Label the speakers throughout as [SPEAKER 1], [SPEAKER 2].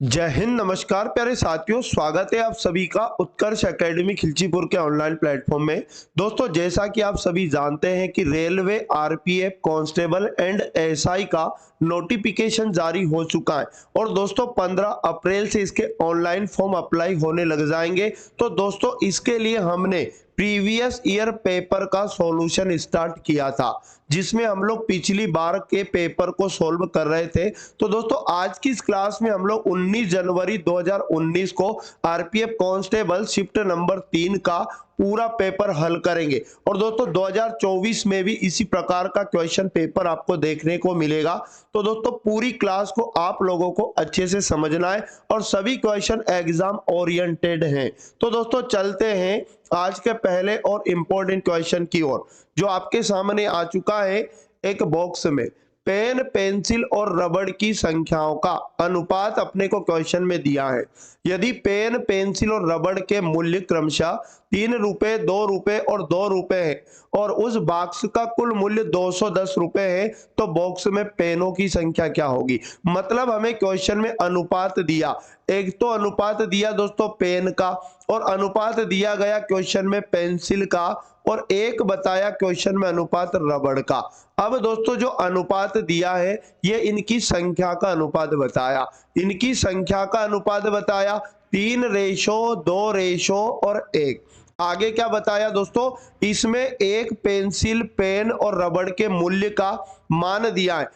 [SPEAKER 1] जय हिंद, नमस्कार प्यारे साथियों। स्वागत है आप सभी का उत्कर्ष एकेडमी खिलचीपुर के ऑनलाइन प्लेटफॉर्म में। दोस्तों, जैसा कि आप सभी जानते हैं कि railway, RPF, constable and SI का नोटिफिकेशन जारी हो चुका है और दोस्तों 15 अप्रैल से इसके ऑनलाइन फॉर्म अप्लाई होने लग जाएंगे। तो दोस्तों, इसके लिए हमने प्रीवियस ईयर पेपर का सॉल्यूशन स्टार्ट किया था, जिसमें हम लोग पिछली बार के पेपर को सॉल्व कर रहे थे। तो दोस्तों, आज की इस क्लास में हम लोग 19 जनवरी 2019 को आरपीएफ कांस्टेबल शिफ्ट नंबर 3 का पूरा पेपर हल करेंगे और दोस्तों 2024 में भी इसी प्रकार का क्वेश्चन पेपर आपको देखने को मिलेगा। तो दोस्तों, पूरी क्लास को आप लोगों को अच्छे से समझना है और सभी क्वेश्चन एग्जाम ओरिएंटेड हैं। तो दोस्तों, चलते हैं आज के पहले और इंपॉर्टेंट क्वेश्चन की ओर, जो आपके सामने आ चुका है। एक बॉक्स में पेन, पेंसिल और रबड़ की संख्याओं का अनुपात अपने को क्वेश्चन में दिया है। यदि पेन, पेंसिल और रबड़ के मूल्य क्रमशः 3 रुपए, 2 रुपए और 2 रुपए है और उस बॉक्स का कुल मूल्य 210 रुपए है, तो बॉक्स में पेनों की संख्या क्या होगी। मतलब हमें क्वेश्चन में अनुपात दिया, एक तो अनुपात दिया दोस्तों पेन का और अनुपात दिया गया क्वेश्चन में पेंसिल का और एक बताया क्वेश्चन में अनुपात रबड़ का। अब दोस्तों, जो अनुपात दिया है ये इनकी संख्या का अनुपात बताया, इनकी संख्या का अनुपात बताया 3:2 और 1। आगे क्या बताया दोस्तों, इसमें एक पेंसिल, पेन और रबड़ के मूल्य का मान दिया है।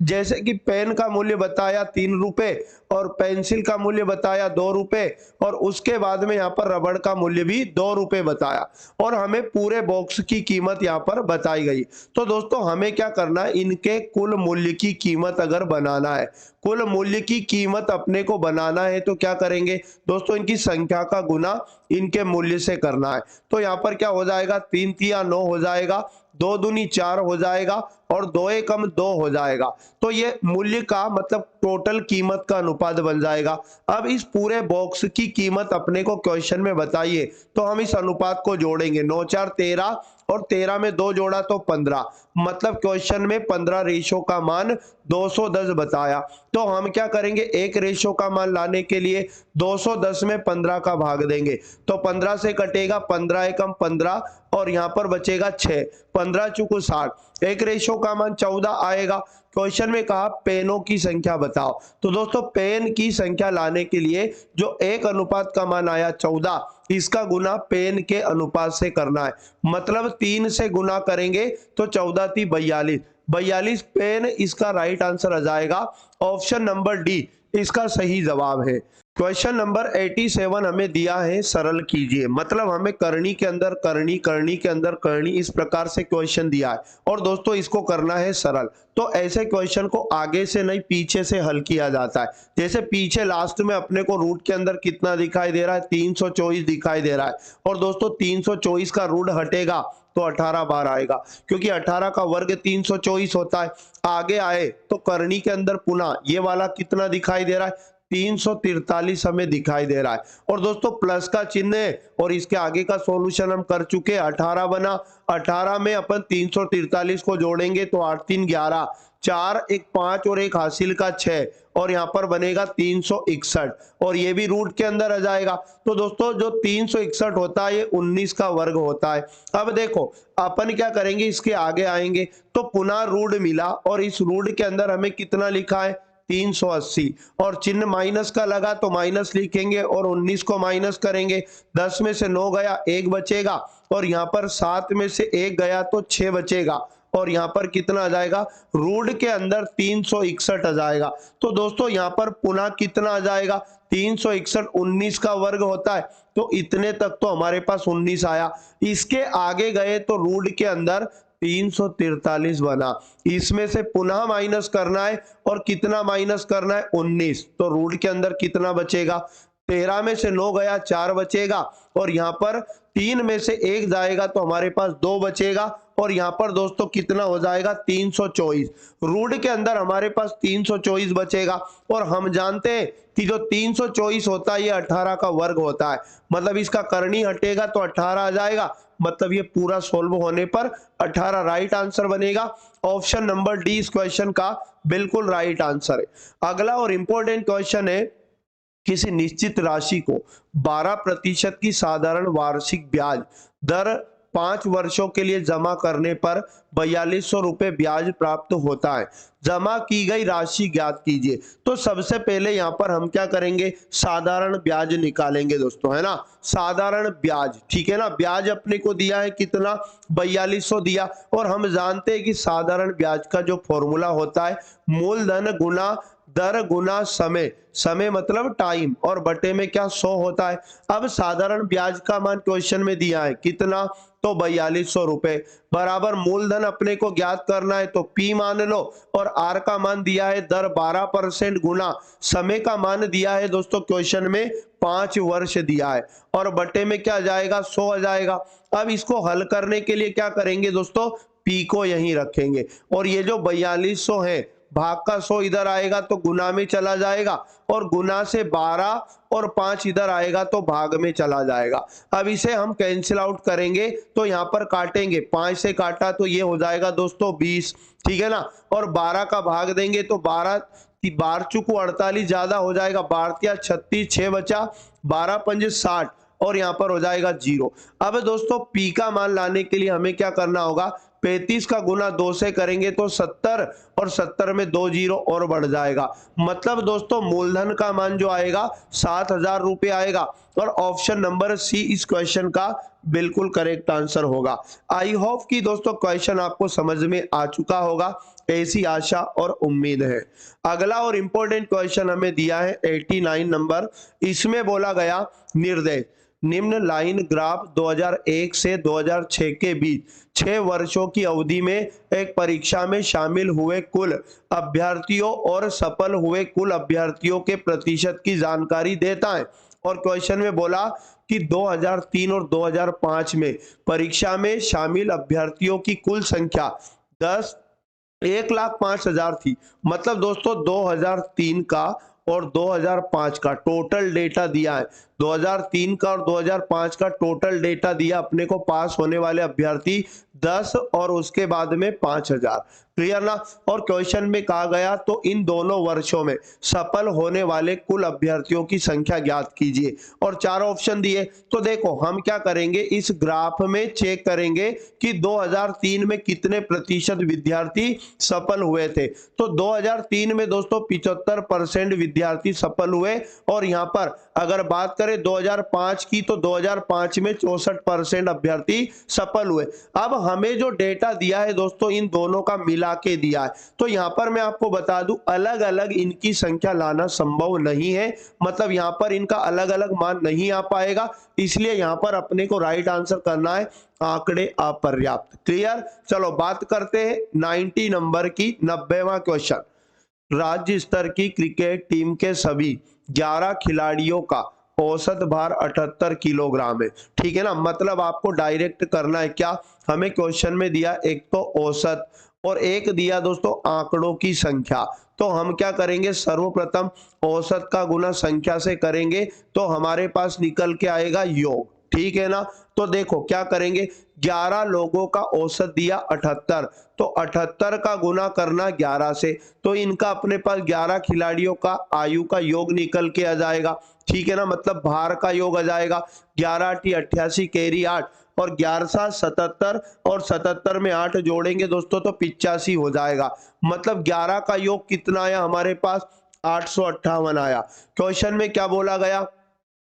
[SPEAKER 1] जैसे कि पेन का मूल्य बताया 3 रुपए और पेंसिल का मूल्य बताया 2 रुपए और उसके बाद में यहाँ पर रबड़ का मूल्य भी 2 रुपए बताया और हमें पूरे बॉक्स की कीमत यहाँ पर बताई गई। तो दोस्तों, हमें क्या करना है, इनके कुल मूल्य की कीमत अगर बनाना है, कुल मूल्य की कीमत अपने को बनाना है तो क्या करेंगे दोस्तों, इनकी संख्या का गुना इनके मूल्य से करना है। तो यहाँ पर क्या हो जाएगा, 3 तिया 9 हो जाएगा, 2 दूनी 4 हो जाएगा और 2 एकम 2 हो जाएगा। तो ये मूल्य का मतलब टोटल कीमत का अनुपात बन जाएगा। अब इस पूरे बॉक्स की कीमत अपने को क्वेश्चन में बताइए, तो हम इस अनुपात को जोड़ेंगे। 9 4 13 और 13 में 2 जोड़ा तो 15, मतलब क्वेश्चन में 15 रेशो का मान 210 बताया। तो हम क्या करेंगे, एक रेशो का मान लाने के लिए 210 में 15 का भाग देंगे, तो 15 से कटेगा 15 एकम 15 और यहाँ पर बचेगा 6, 15 चुको 60, एक रेशो का मान 14 आएगा। क्वेश्चन में कहा पेनों की संख्या बताओ। तो दोस्तों, पेन की संख्या लाने के लिए जो एक अनुपात का मान आया 14, इसका गुना पेन के अनुपात से करना है। मतलब 3 से गुना करेंगे तो 14 × 42, 42 पेन इसका राइट आंसर आ जाएगा। ऑप्शन नंबर डी इसका सही जवाब है। क्वेश्चन नंबर 87 हमें दिया है, सरल कीजिए। मतलब हमें करनी के अंदर करनी, करनी के अंदर करनी, इस प्रकार से क्वेश्चन दिया है और दोस्तों इसको करना है सरल। तो ऐसे क्वेश्चन को आगे से नहीं पीछे से हल किया जाता है। जैसे पीछे लास्ट में अपने को रूट के अंदर कितना दिखाई दे रहा है, 324 दिखाई दे रहा है और दोस्तों 324 का रूट हटेगा तो 18 बार आएगा, क्योंकि 18 का वर्ग 324 होता है। आगे आए तो करनी के अंदर पुनः ये वाला कितना दिखाई दे रहा है, 343 हमें दिखाई दे रहा है और दोस्तों प्लस का चिन्ह है और इसके आगे का सॉल्यूशन हम कर चुके। 18 बना, 18 में अपन 343 को जोड़ेंगे तो 8 3 11, 4 1 5 और एक हासिल का 6 और यहाँ पर बनेगा 361 और ये भी रूट के अंदर आ जाएगा। तो दोस्तों, जो 361 होता है ये 19 का वर्ग होता है। अब देखो अपन क्या करेंगे, इसके आगे आएंगे तो पुनः रूट मिला और इस रूट के अंदर हमें कितना लिखा है, 380 और चिन्ह माइनस का लगा तो माइनस लिखेंगे और 19 को माइनस करेंगे। 10 में से 9 गया, 1 बचेगा और यहाँ पर 7 में से 1 गया तो 6 बचेगा और यहाँ पर कितना आ जाएगा, रूट के अंदर 361 आ जाएगा। तो दोस्तों यहाँ पर पुनः कितना आ जाएगा, 361 19 का वर्ग होता है, तो इतने तक तो हमारे पास 19 आया। इसके आगे गए तो रूट के अंदर 343 बना, इसमें से पुनः माइनस करना है और कितना माइनस करना है, 19। तो रूट के अंदर कितना बचेगा, 13 में से 9 गया, 4 बचेगा और यहाँ पर 3 में से 1 जाएगा तो हमारे पास 2 बचेगा और यहाँ पर दोस्तों कितना हो जाएगा, 324। रूट के अंदर हमारे पास 324 बचेगा और हम जानते हैं कि जो 324 होता है ये 18 का वर्ग होता है। मतलब इसका करनी हटेगा तो 18 आ जाएगा। मतलब ये पूरा सोल्व होने पर 18 राइट आंसर बनेगा। ऑप्शन नंबर डी इस क्वेश्चन का बिल्कुल राइट आंसर है। अगला और इंपॉर्टेंट क्वेश्चन है किसी निश्चित राशि को 12% की साधारण वार्षिक ब्याज दर 5 वर्षों के लिए जमा करने पर 4200 रुपये ब्याज प्राप्त होता है। जमा की गई राशि ज्ञात कीजिए। तो सबसे पहले यहाँ पर हम क्या करेंगे, साधारण ब्याज निकालेंगे दोस्तों, है ना। साधारण ब्याज, ठीक है ना। ब्याज अपने को दिया है कितना, 4200 दिया, और हम जानते हैं कि साधारण ब्याज का जो फॉर्मूला होता है मूलधन गुना दर गुना समय, समय मतलब टाइम, और बटे में क्या 100 होता है। अब साधारण ब्याज का मान क्वेश्चन में दिया है कितना, तो 4200 रुपए बराबर मूलधन अपने को ज्ञात करना है तो P मान लो, और R का मान दिया है दर 12% गुना समय का मान दिया है दोस्तों क्वेश्चन में 5 वर्ष दिया है, और बटे में क्या जाएगा 100 आ जाएगा। अब इसको हल करने के लिए क्या करेंगे दोस्तों, P को यहीं रखेंगे, और ये जो 4200 है भाग का 100 इधर आएगा तो गुना में चला जाएगा, और गुना से 12 और 5 इधर आएगा तो भाग में चला जाएगा। अब इसे हम कैंसिल आउट करेंगे तो यहाँ पर काटेंगे, 5 से काटा तो ये हो जाएगा दोस्तों 20, ठीक है ना। और 12 का भाग देंगे तो 12 12 चुकू 48 ज्यादा हो जाएगा, 12 36, 6 बचा, 12 पंजे 60, और यहाँ पर हो जाएगा 0। अब दोस्तों P का मान लाने के लिए हमें क्या करना होगा, 35 का गुना 2 से करेंगे तो 70, और 70 में 2 जीरो और बढ़ जाएगा। मतलब दोस्तों मूलधन का मान जो आएगा 7000 रुपये आएगा, और ऑप्शन नंबर सी इस क्वेश्चन का बिल्कुल करेक्ट आंसर होगा। आई होप कि दोस्तों क्वेश्चन आपको समझ में आ चुका होगा, ऐसी आशा और उम्मीद है। अगला और इंपॉर्टेंट क्वेश्चन हमें दिया है 89 नंबर। इसमें बोला गया निर्देश निम्न लाइन ग्राफ 2001 से 2006 के बीच 6 वर्षों की अवधि में एक परीक्षा में शामिल हुए कुल अभ्यर्थियों और सफल हुए कुल अभ्यर्थियों के प्रतिशत की जानकारी देता है। और क्वेश्चन में बोला कि 2003 और 2005 में परीक्षा में शामिल अभ्यर्थियों की कुल संख्या 1,05,000 थी। मतलब दोस्तों 2003 का और 2005 का टोटल डेटा दिया है, 2003 का और 2005 का टोटल डेटा दिया अपने को, पास होने वाले अभ्यर्थी 10 और उसके बाद में 5000, क्लियर ना। और क्वेश्चन में कहा गया तो इन दोनों वर्षों में सफल होने वाले कुल अभ्यर्थियों की संख्या ज्ञात कीजिए, और 4 ऑप्शन दिए। तो देखो हम क्या करेंगे, इस ग्राफ में चेक करेंगे कि 2003 में कितने प्रतिशत विद्यार्थी सफल हुए थे। तो 2003 में दोस्तों 75% विद्यार्थी सफल हुए, और यहाँ पर अगर बात करें 2005 की तो 2005 में 64% अभ्यर्थी सफल हुए। अब हमें जो डेटा दिया है दोस्तों इन दोनों का मिला के दिया है, तो यहाँ पर मैं आपको बता दूं अलग अलग इनकी संख्या लाना संभव नहीं है, मतलब यहाँ पर इनका अलग अलग मान नहीं आ पाएगा, इसलिए यहाँ पर अपने को राइट आंसर करना है आंकड़े अपर्याप्त। क्लियर, चलो बात करते हैं 90 नंबर की 90वां क्वेश्चन। राज्य स्तर की क्रिकेट टीम के सभी 11 खिलाड़ियों का औसत भार 78 किलोग्राम है, ठीक है ना। मतलब आपको डायरेक्ट करना है क्या, हमें क्वेश्चन में दिया एक तो औसत और एक दिया दोस्तों आंकड़ों की संख्या। तो हम क्या करेंगे, सर्वप्रथम औसत का गुना संख्या से करेंगे तो हमारे पास निकल के आएगा योग, ठीक है ना। तो देखो क्या करेंगे, 11 लोगों का औसत दिया 78, तो 78 का गुना करना 11 से, तो इनका अपने पास 11 खिलाड़ियों का आयु का योग निकल के आ जाएगा, ठीक है ना। मतलब भार का योग आ जाएगा 11 × 88 कैरी 8, और 11 × 77, और 77 में 8 जोड़ेंगे दोस्तों तो 85 हो जाएगा। मतलब 11 का योग कितना आया हमारे पास, 858 आया। क्वेश्चन में क्या बोला गया,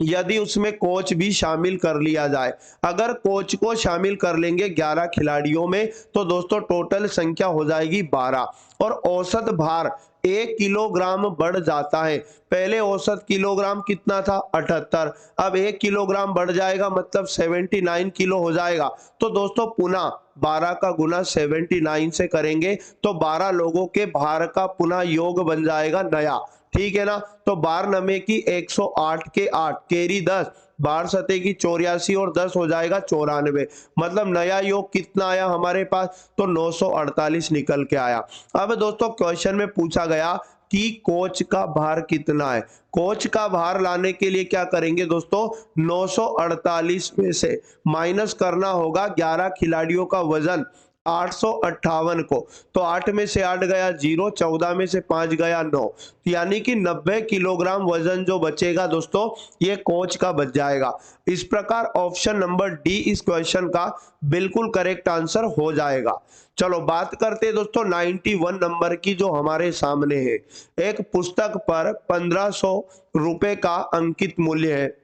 [SPEAKER 1] यदि उसमें कोच भी शामिल कर लिया जाए। अगर कोच को शामिल कर लेंगे 11 खिलाड़ियों में तो दोस्तों टोटल संख्या हो जाएगी 12, और औसत भार 1 किलोग्राम बढ़ जाता है। पहले औसत किलोग्राम कितना था 78, अब 1 किलोग्राम बढ़ जाएगा मतलब 79 किलो हो जाएगा। तो दोस्तों पुनः 12 का गुना 79 से करेंगे तो 12 लोगों के भार का पुनः योग बन जाएगा नया, ठीक है ना। तो 12 नमे की 108 के 8 कैरी 10, 12 सते की 84 और 10 हो जाएगा 94। मतलब नया योग कितना आया हमारे पास, तो 948 निकल के आया। अब दोस्तों क्वेश्चन में पूछा गया कि कोच का भार कितना है। कोच का भार लाने के लिए क्या करेंगे दोस्तों, 948 में से माइनस करना होगा 11 खिलाड़ियों का वजन 858 को, तो 8 में से 8 गया 0, 14 में से 5 गया 9, यानी कि 90 किलोग्राम वजन जो बचेगा दोस्तों ये कोच का बच जाएगा। इस प्रकार ऑप्शन नंबर डी इस क्वेश्चन का बिल्कुल करेक्ट आंसर हो जाएगा। चलो बात करते हैं दोस्तों 91 नंबर की जो हमारे सामने है। एक पुस्तक पर 1500 रुपए का अंकित मूल्य है,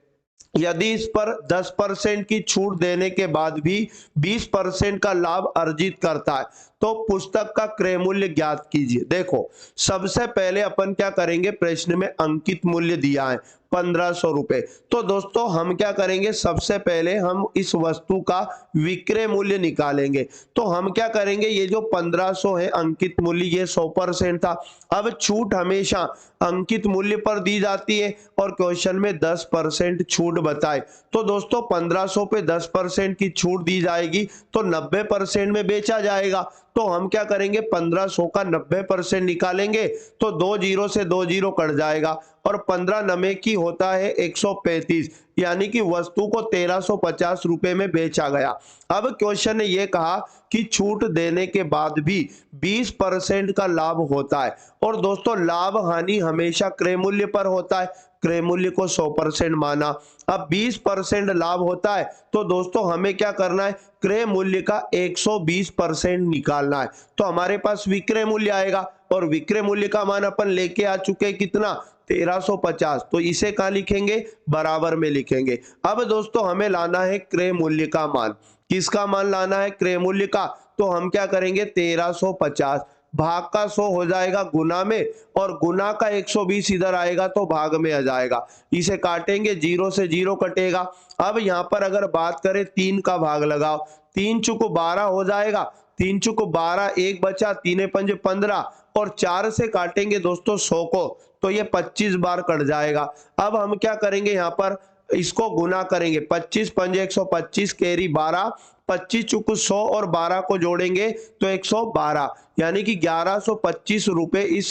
[SPEAKER 1] यदि इस पर 10% की छूट देने के बाद भी 20% का लाभ अर्जित करता है तो पुस्तक का क्रय मूल्य ज्ञात कीजिए। देखो सबसे पहले अपन क्या करेंगे, प्रश्न में अंकित मूल्य दिया है 1500 रुपए, तो दोस्तों हम क्या करेंगे, सबसे पहले हम इस वस्तु का विक्रय मूल्य निकालेंगे। तो हम क्या करेंगे, ये जो 1500 है अंकित मूल्य ये 100% था। अब छूट हमेशा अंकित मूल्य पर दी जाती है और क्वेश्चन में 10% छूट बताए, तो दोस्तों 1500 पे 10% की छूट दी जाएगी तो 90% में बेचा जाएगा। तो हम क्या करेंगे, 1500 का 90% निकालेंगे तो 2 जीरो से 2 जीरो कट जाएगा और 15 नमे की होता है 135, यानी कि वस्तु को 1350 रुपए में बेचा गया। अब क्वेश्चन ने यह कहा कि छूट देने के बाद भी 20% का लाभ होता है और दोस्तों लाभ हानि हमेशा क्रय मूल्य पर होता है, क्रय मूल्य को 100% माना। अब 20% लाभ होता है तो दोस्तों हमें क्या करना है, क्रय मूल्य का 120% निकालना है। तो हमारे पास विक्रय मूल्य आएगा और विक्रय मूल्य का मान अपन लेके आ चुके हैं कितना, 1350, तो इसे कहाँ लिखेंगे, बराबर में लिखेंगे। अब दोस्तों हमें लाना है क्रय मूल्य का मान, किसका मान लाना है, क्रय मूल्य का। तो हम क्या करेंगे, 1350 भाग का 100 हो जाएगा गुना में और गुना का 120 इधर आएगा तो भाग में आ जाएगा। इसे काटेंगे, 0 से 0 कटेगा। अब यहाँ पर अगर बात करें 3 का भाग लगाओ, 3 चुक 12 हो जाएगा, 3 चुक 12, 1 बचा, 3 पंज 15 और 4 से काटेंगे दोस्तों 100 को तो ये 25 बार कट जाएगा। अब हम क्या करेंगे, यहाँ पर इसको गुना करेंगे, 25 पंज 125 कैरी 12, 25 चुक 100 और 12 को जोड़ेंगे तो 112, यानी कि 1125 रुपए इस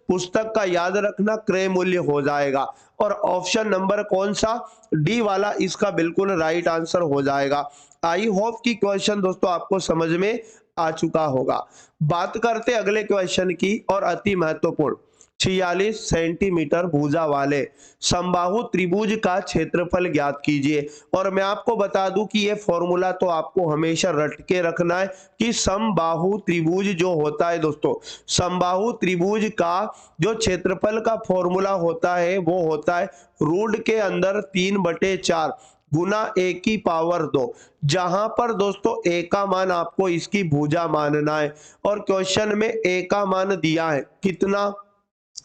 [SPEAKER 1] पुस्तक का याद रखना क्रय मूल्य हो जाएगा। और ऑप्शन नंबर कौन सा, डी वाला इसका बिल्कुल राइट आंसर हो जाएगा। आई होप कि क्वेश्चन दोस्तों आपको समझ में आ चुका होगा। बात करते अगले क्वेश्चन की और अति महत्वपूर्ण, 46 सेंटीमीटर भुजा वाले समबाहु त्रिभुज का क्षेत्रफल ज्ञात कीजिए। और मैं आपको बता दूं कि ये फॉर्मूला तो आपको हमेशा रट के रखना है कि समबाहु त्रिभुज जो होता है दोस्तों, समबाहु त्रिभुज का जो क्षेत्रफल का फॉर्मूला होता है वो होता है रूट के अंदर 3/4 गुना ए की पावर 2, जहां पर दोस्तों ए का मान आपको इसकी भुजा मानना है और क्वेश्चन में ए का मान दिया है कितना,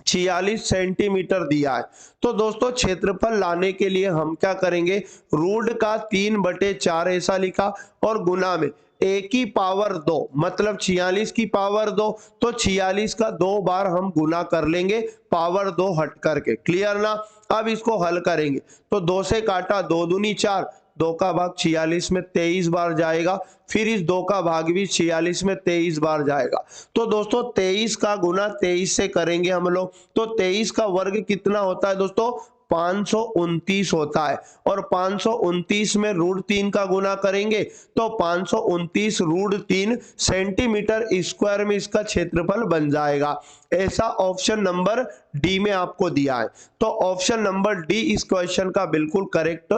[SPEAKER 1] 46 सेंटीमीटर दिया है। तो दोस्तों क्षेत्रफल लाने के लिए हम क्या करेंगे, रूट का 3/4 ऐसा लिखा और गुना में ए की पावर 2 मतलब 46 की पावर 2, तो 46 का 2 बार हम गुना कर लेंगे पावर 2 हट करके, क्लियर ना। अब इसको हल करेंगे तो 2 से काटा 2 दूनी 4, 2 का भाग 46 में 23 बार जाएगा, फिर इस 2 का भाग भी 46 में 23 बार जाएगा। तो दोस्तों 23 का गुना 23 से करेंगे हम लोग तो 23 का वर्ग कितना होता है दोस्तों, 529 होता है और 529 में रूट 3 का गुना करेंगे तो 529 रूट 3 सेंटीमीटर स्क्वायर में इसका क्षेत्रफल बन जाएगा। ऐसा ऑप्शन नंबर डी में आपको दिया है, तो ऑप्शन नंबर डी इस क्वेश्चन का बिल्कुल करेक्ट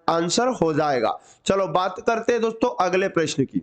[SPEAKER 1] आंसर हो जाएगा। चलो बात करते हैं दोस्तों अगले प्रश्न की।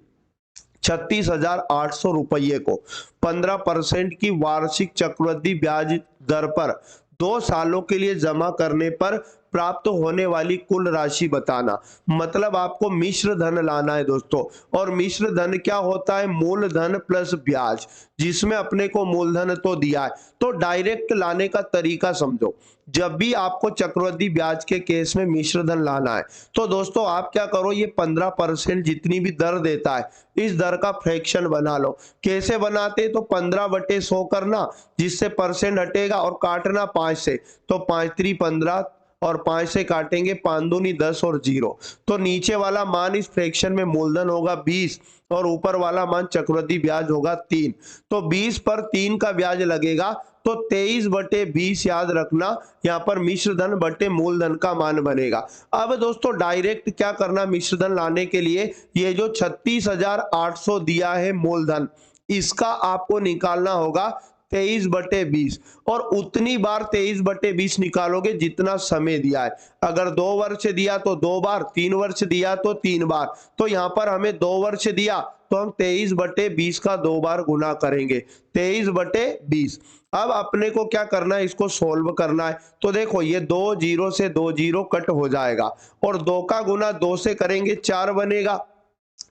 [SPEAKER 1] 36,800 रुपये को 15% की वार्षिक चक्रवृद्धि ब्याज दर पर 2 सालों के लिए जमा करने पर प्राप्त होने वाली कुल राशि बताना। मतलब आपको मिश्र धन लाना है दोस्तों, और मिश्र धन क्या होता है, मूलधन प्लस ब्याज, जिसमें अपने को मूलधन तो दिया है। तो डायरेक्ट लाने का तरीका समझो, जब भी आपको चक्रवृद्धि ब्याज के केस में मिश्र धन लाना है तो दोस्तों आप क्या करो, ये 15% जितनी भी दर देता है इस दर का फ्रैक्शन बना लो। कैसे बनाते, तो 15/100 करना, जिससे परसेंट हटेगा और काटना 5 से, तो 5 3 15 और 5 से काटेंगे 5 दूनी 10 और 0, तो नीचे वाला मान इस फ्रैक्शन में मूलधन होगा 20 और ऊपर वाला मान चक्रवृद्धि ब्याज होगा 3। तो 20 पर 3 का ब्याज लगेगा, तो 23/20 याद रखना, यहाँ पर मिश्र धन बटे मूलधन का मान बनेगा। अब दोस्तों डायरेक्ट क्या करना मिश्र धन लाने के लिए, ये जो 36,800 दिया है मूलधन, इसका आपको निकालना होगा 23/20 और उतनी बार 23/20 निकालोगे जितना समय दिया है। अगर 2 वर्ष दिया तो 2 बार, 3 वर्ष दिया तो 3 बार, तो यहाँ पर हमें 2 वर्ष दिया तो हम 23/20 का 2 बार गुना करेंगे, 23/20। अब अपने को क्या करना है, इसको सोल्व करना है। तो देखो ये 2 0 से 2 0 कट हो जाएगा और 2 का गुना 2 से करेंगे 4 बनेगा।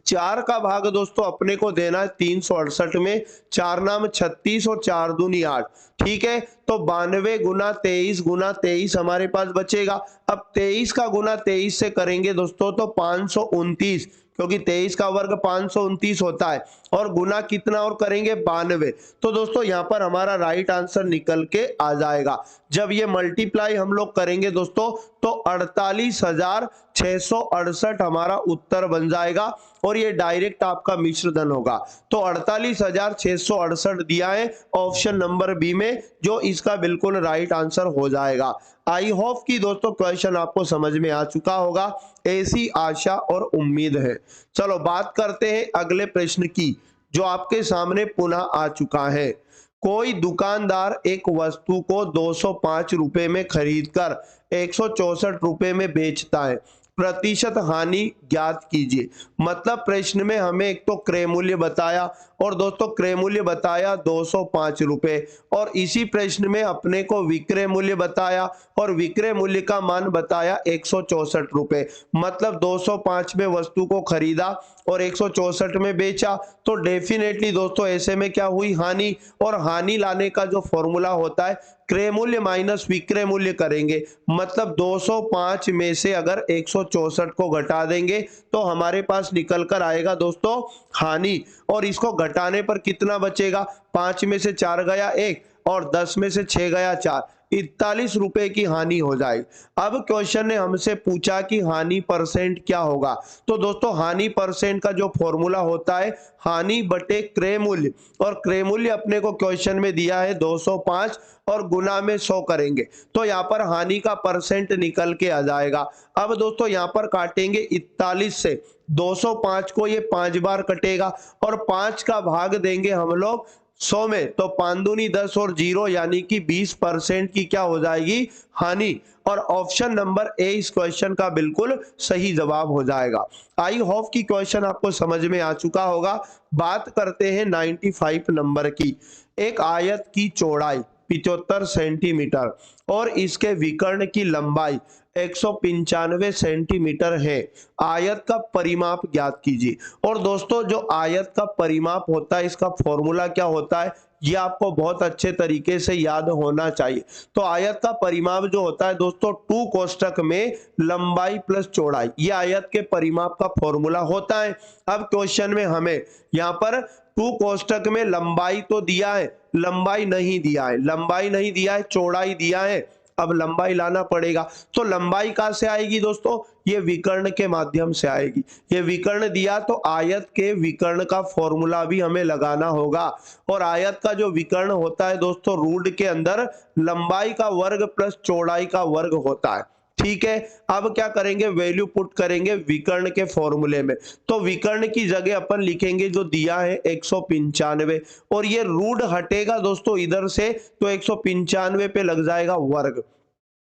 [SPEAKER 1] 4 का भाग दोस्तों अपने को देना है 368 में, 4 नाम 36 और 4 दूनी 8, ठीक है। तो 92 गुना 23 हमारे पास बचेगा। अब 23 का गुना 23 से करेंगे दोस्तों तो 529, क्योंकि 23 का वर्ग 529 होता है, और गुना कितना और करेंगे 92। तो दोस्तों यहाँ पर हमारा राइट आंसर निकल के आ जाएगा। जब ये मल्टीप्लाई हम लोग करेंगे दोस्तों तो 48,668 हमारा उत्तर बन जाएगा और ये डायरेक्ट आपका मिश्र धन होगा। तो 48,668 दिया है ऑप्शन नंबर बी में, जो इसका बिल्कुल राइट आंसर हो जाएगा। आई होप कि दोस्तों क्वेश्चन आपको समझ में आ चुका होगा, ऐसी आशा और उम्मीद है। चलो बात करते हैं अगले प्रश्न की, जो आपके सामने पुनः आ चुका है। कोई दुकानदार एक वस्तु को 205 रुपए में खरीदकर 164 रुपए में बेचता है, प्रतिशत हानि ज्ञात कीजिए। मतलब प्रश्न में हमें एक तो क्रय मूल्य बताया और दोस्तों क्रय मूल्य बताया 205 रुपए, और इसी प्रश्न में अपने को विक्रय मूल्य बताया और विक्रय मूल्य का मान बताया 164 रुपए। मतलब 205 में वस्तु को खरीदा और 164 में बेचा, तो डेफिनेटली दोस्तों ऐसे में क्या हुई हानि, और हानि लाने का जो फॉर्मूला होता है क्रय मूल्य माइनस विक्रय मूल्य करेंगे। मतलब 205 में से अगर 164 को घटा देंगे तो हमारे पास निकल कर आएगा दोस्तों हानि, और इसको घटाने पर कितना बचेगा, 5 में से 4 गया 1 और 10 में से 6 गया 4, 41 रुपए की हानि हो जाएगी। अब क्वेश्चन ने हमसे पूछा कि हानि परसेंट क्या होगा। तो दोस्तों हानि परसेंट का जो फॉर्मूला होता है हानि बटे क्रय मूल्य, और क्रय मूल्य अपने को क्वेश्चन में दिया है 205 और गुना में 100 करेंगे, तो यहाँ पर हानि का परसेंट निकल के आ जाएगा। अब दोस्तों यहाँ पर काटेंगे 41 से, 205 को ये 5 बार कटेगा और 5 का भाग देंगे हम लोग 100 में, तो 5 दूनी 10 और 0 यानी कि 20% की क्या हो जाएगी हानि, और ऑप्शन नंबर ए इस क्वेश्चन का बिल्कुल सही जवाब हो जाएगा। आई होप कि क्वेश्चन आपको समझ में आ चुका होगा। बात करते हैं 95 नंबर की। एक आयत की चौड़ाई 75 सेंटीमीटर और इसके विकर्ण की लंबाई 195 सेंटीमीटर है। आयत का परिमाप ज्ञात कीजिए। और दोस्तों जो आयत का परिमाप होता है इसका फॉर्मूला क्या होता है, ये आपको बहुत अच्छे तरीके से याद होना चाहिए। तो आयत का परिमाप जो होता है दोस्तों 2 कोष्ठक में लंबाई प्लस चौड़ाई, ये आयत के परिमाप का फॉर्मूला होता है। अब क्वेश्चन में हमें यहाँ पर 2 कोष्ठक में लंबाई तो दिया है, लंबाई नहीं दिया है, लंबाई नहीं दिया है, चौड़ाई दिया है। अब लंबाई लाना पड़ेगा, तो लंबाई कहां से आएगी दोस्तों, ये विकर्ण के माध्यम से आएगी। ये विकर्ण दिया तो आयत के विकर्ण का फॉर्मूला भी हमें लगाना होगा, और आयत का जो विकर्ण होता है दोस्तों रूट के अंदर लंबाई का वर्ग प्लस चौड़ाई का वर्ग होता है, ठीक है। अब क्या करेंगे, वैल्यू पुट करेंगे विकर्ण के फॉर्मूले में। तो विकर्ण की जगह अपन लिखेंगे जो दिया है 195, और ये रूट हटेगा दोस्तों इधर से, तो 195 पे लग जाएगा वर्ग।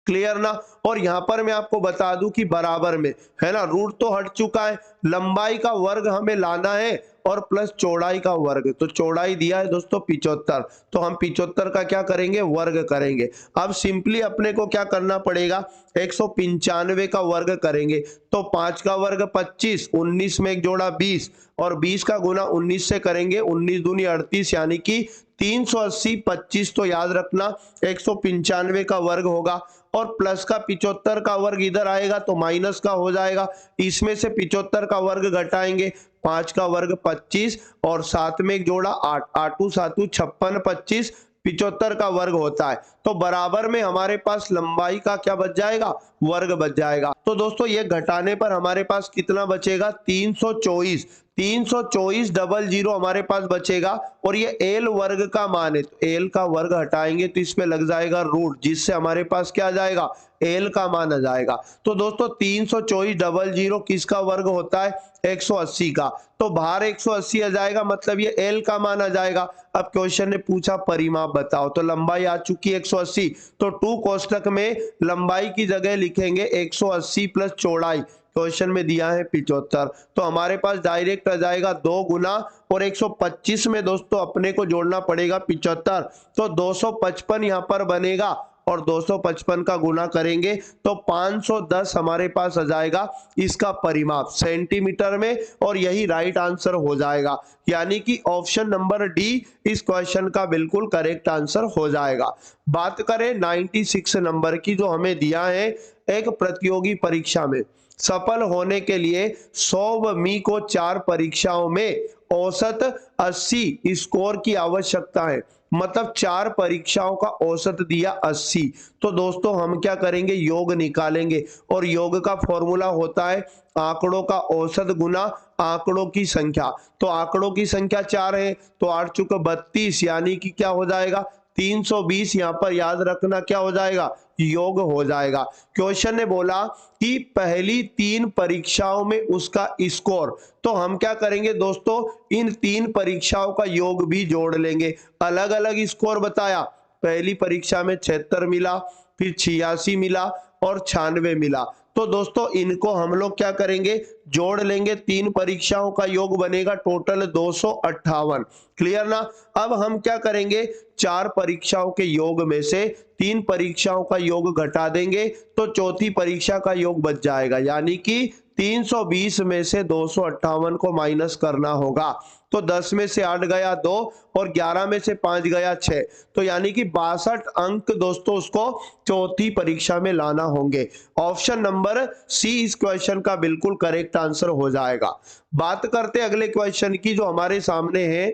[SPEAKER 1] क्लियर ना। और यहां पर मैं आपको बता दूं कि बराबर में है ना, रूट तो हट चुका है, लंबाई का वर्ग हमें लाना है और प्लस चौड़ाई का वर्ग। तो चौड़ाई दिया है दोस्तों 75, तो हम 75 का क्या करेंगे, वर्ग करेंगे। अब सिंपली अपने को क्या करना पड़ेगा, 195 का वर्ग करेंगे, तो 5 का वर्ग 25, 19 में एक जोड़ा 20 और 20 का गुना 19 से करेंगे, 19 दूनी 38 यानी कि 380, 25 तो याद रखना 195 का वर्ग होगा, और प्लस का 75 का वर्ग इधर आएगा तो माइनस का हो जाएगा। इसमें से 75 का वर्ग घटाएंगे, 5 का वर्ग 25 और साथ में एक जोड़ा 8, 8 7 56, 25 75 का वर्ग होता है। तो बराबर में हमारे पास लंबाई का क्या बच जाएगा, वर्ग बच जाएगा। तो दोस्तों ये घटाने पर हमारे पास कितना बचेगा, 324। 324 डबल जीरो हमारे पास बचेगा और ये एल वर्ग का मान है, तो एल का वर्ग हटाएंगे तो इसमें लग जाएगा रूट, जिससे हमारे पास क्या आ जाएगा, एल का मान आ जाएगा। तो दोस्तों 324 डबल जीरो किसका वर्ग होता है, 180 का, तो बाहर 180 आ जाएगा, मतलब ये एल का मान आ जाएगा। अब क्वेश्चन ने पूछा परिमाप बताओ, तो लंबाई आ चुकी है 180, तो टू कोष्टक में लंबाई की जगह लिखेंगे 180 प्लस चौड़ाई, क्वेश्चन में दिया है 75, तो हमारे पास डायरेक्ट आ जाएगा 2 गुना और 125 में दोस्तों अपने को जोड़ना पड़ेगा 75, तो 255 यहाँ पर बनेगा और 255 का गुना करेंगे तो 510 हमारे पास आ जाएगा इसका परिमाप सेंटीमीटर में, और यही राइट आंसर हो जाएगा। यानी कि ऑप्शन नंबर डी इस क्वेश्चन का बिल्कुल करेक्ट आंसर हो जाएगा। बात करें 96 नंबर की, जो हमें दिया है एक प्रतियोगी परीक्षा में सफल होने के लिए 100 मी को 4 परीक्षाओं में औसत 80 स्कोर की आवश्यकता है, मतलब 4 परीक्षाओं का औसत दिया 80। तो दोस्तों हम क्या करेंगे, योग निकालेंगे, और योग का फॉर्मूला होता है आंकड़ों का औसत गुना आंकड़ों की संख्या। तो आंकड़ों की संख्या 4 है, तो 8 चुके 32, यानी कि क्या हो जाएगा 320, यहां पर याद रखना क्या हो जाएगा, योग हो जाएगा। क्वेश्चन ने बोला कि पहली 3 परीक्षाओं में उसका स्कोर, तो हम क्या करेंगे दोस्तों, इन 3 परीक्षाओं का योग भी जोड़ लेंगे। अलग अलग स्कोर बताया, पहली परीक्षा में 76 मिला, फिर 86 मिला और 96 मिला, तो दोस्तों इनको हम लोग क्या करेंगे, जोड़ लेंगे, 3 परीक्षाओं का योग बनेगा टोटल 258। क्लियर ना। अब हम क्या करेंगे, 4 परीक्षाओं के योग में से 3 परीक्षाओं का योग घटा देंगे तो चौथी परीक्षा का योग बच जाएगा, यानी कि 320 में से 258 को माइनस करना होगा, तो 10 में से 8 गया 2 और 11 में से 5 गया 6, तो यानी कि 62 अंक दोस्तों उसको चौथी परीक्षा में लाना होंगे। ऑप्शन नंबर सी इस क्वेश्चन का बिल्कुल करेक्ट आंसर हो जाएगा। बात करते अगले क्वेश्चन की, जो हमारे सामने है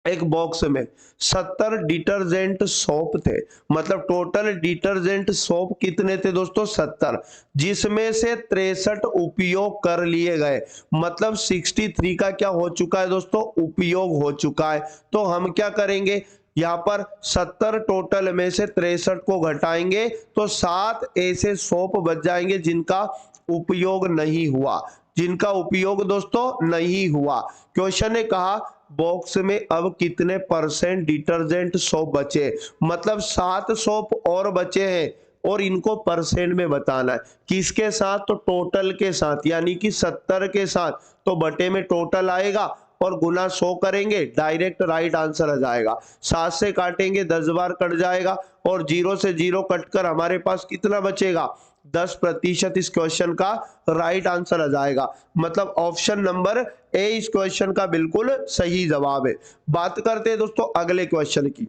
[SPEAKER 1] एक बॉक्स में 70 डिटर्जेंट सोप थे, मतलब टोटल डिटर्जेंट सोप कितने थे दोस्तों, 70, जिसमें से 63 उपयोग कर लिए गए, मतलब 63 का क्या हो चुका है दोस्तों, उपयोग हो चुका है। तो हम क्या करेंगे, यहाँ पर 70 टोटल में से 63 को घटाएंगे तो 7 ऐसे सोप बच जाएंगे जिनका उपयोग नहीं हुआ, जिनका उपयोग दोस्तों नहीं हुआ। क्वेश्चन ने कहा बॉक्स में अब कितने परसेंट डिटर्जेंट सोप बचे, मतलब 7 सोप और बचे हैं और इनको परसेंट में बताना है, किसके साथ, तो टोटल के साथ, यानी कि 70 के साथ, तो बटे में टोटल आएगा और गुना 100 करेंगे, डायरेक्ट राइट आंसर आ जाएगा। 7 से काटेंगे 10 बार कट जाएगा और 0 से 0 कटकर हमारे पास कितना बचेगा, 10% इस क्वेश्चन का राइट आंसर आ जाएगा, मतलब ऑप्शन नंबर ए इस क्वेश्चन का बिल्कुल सही जवाब है। बात करते हैं दोस्तों अगले क्वेश्चन की,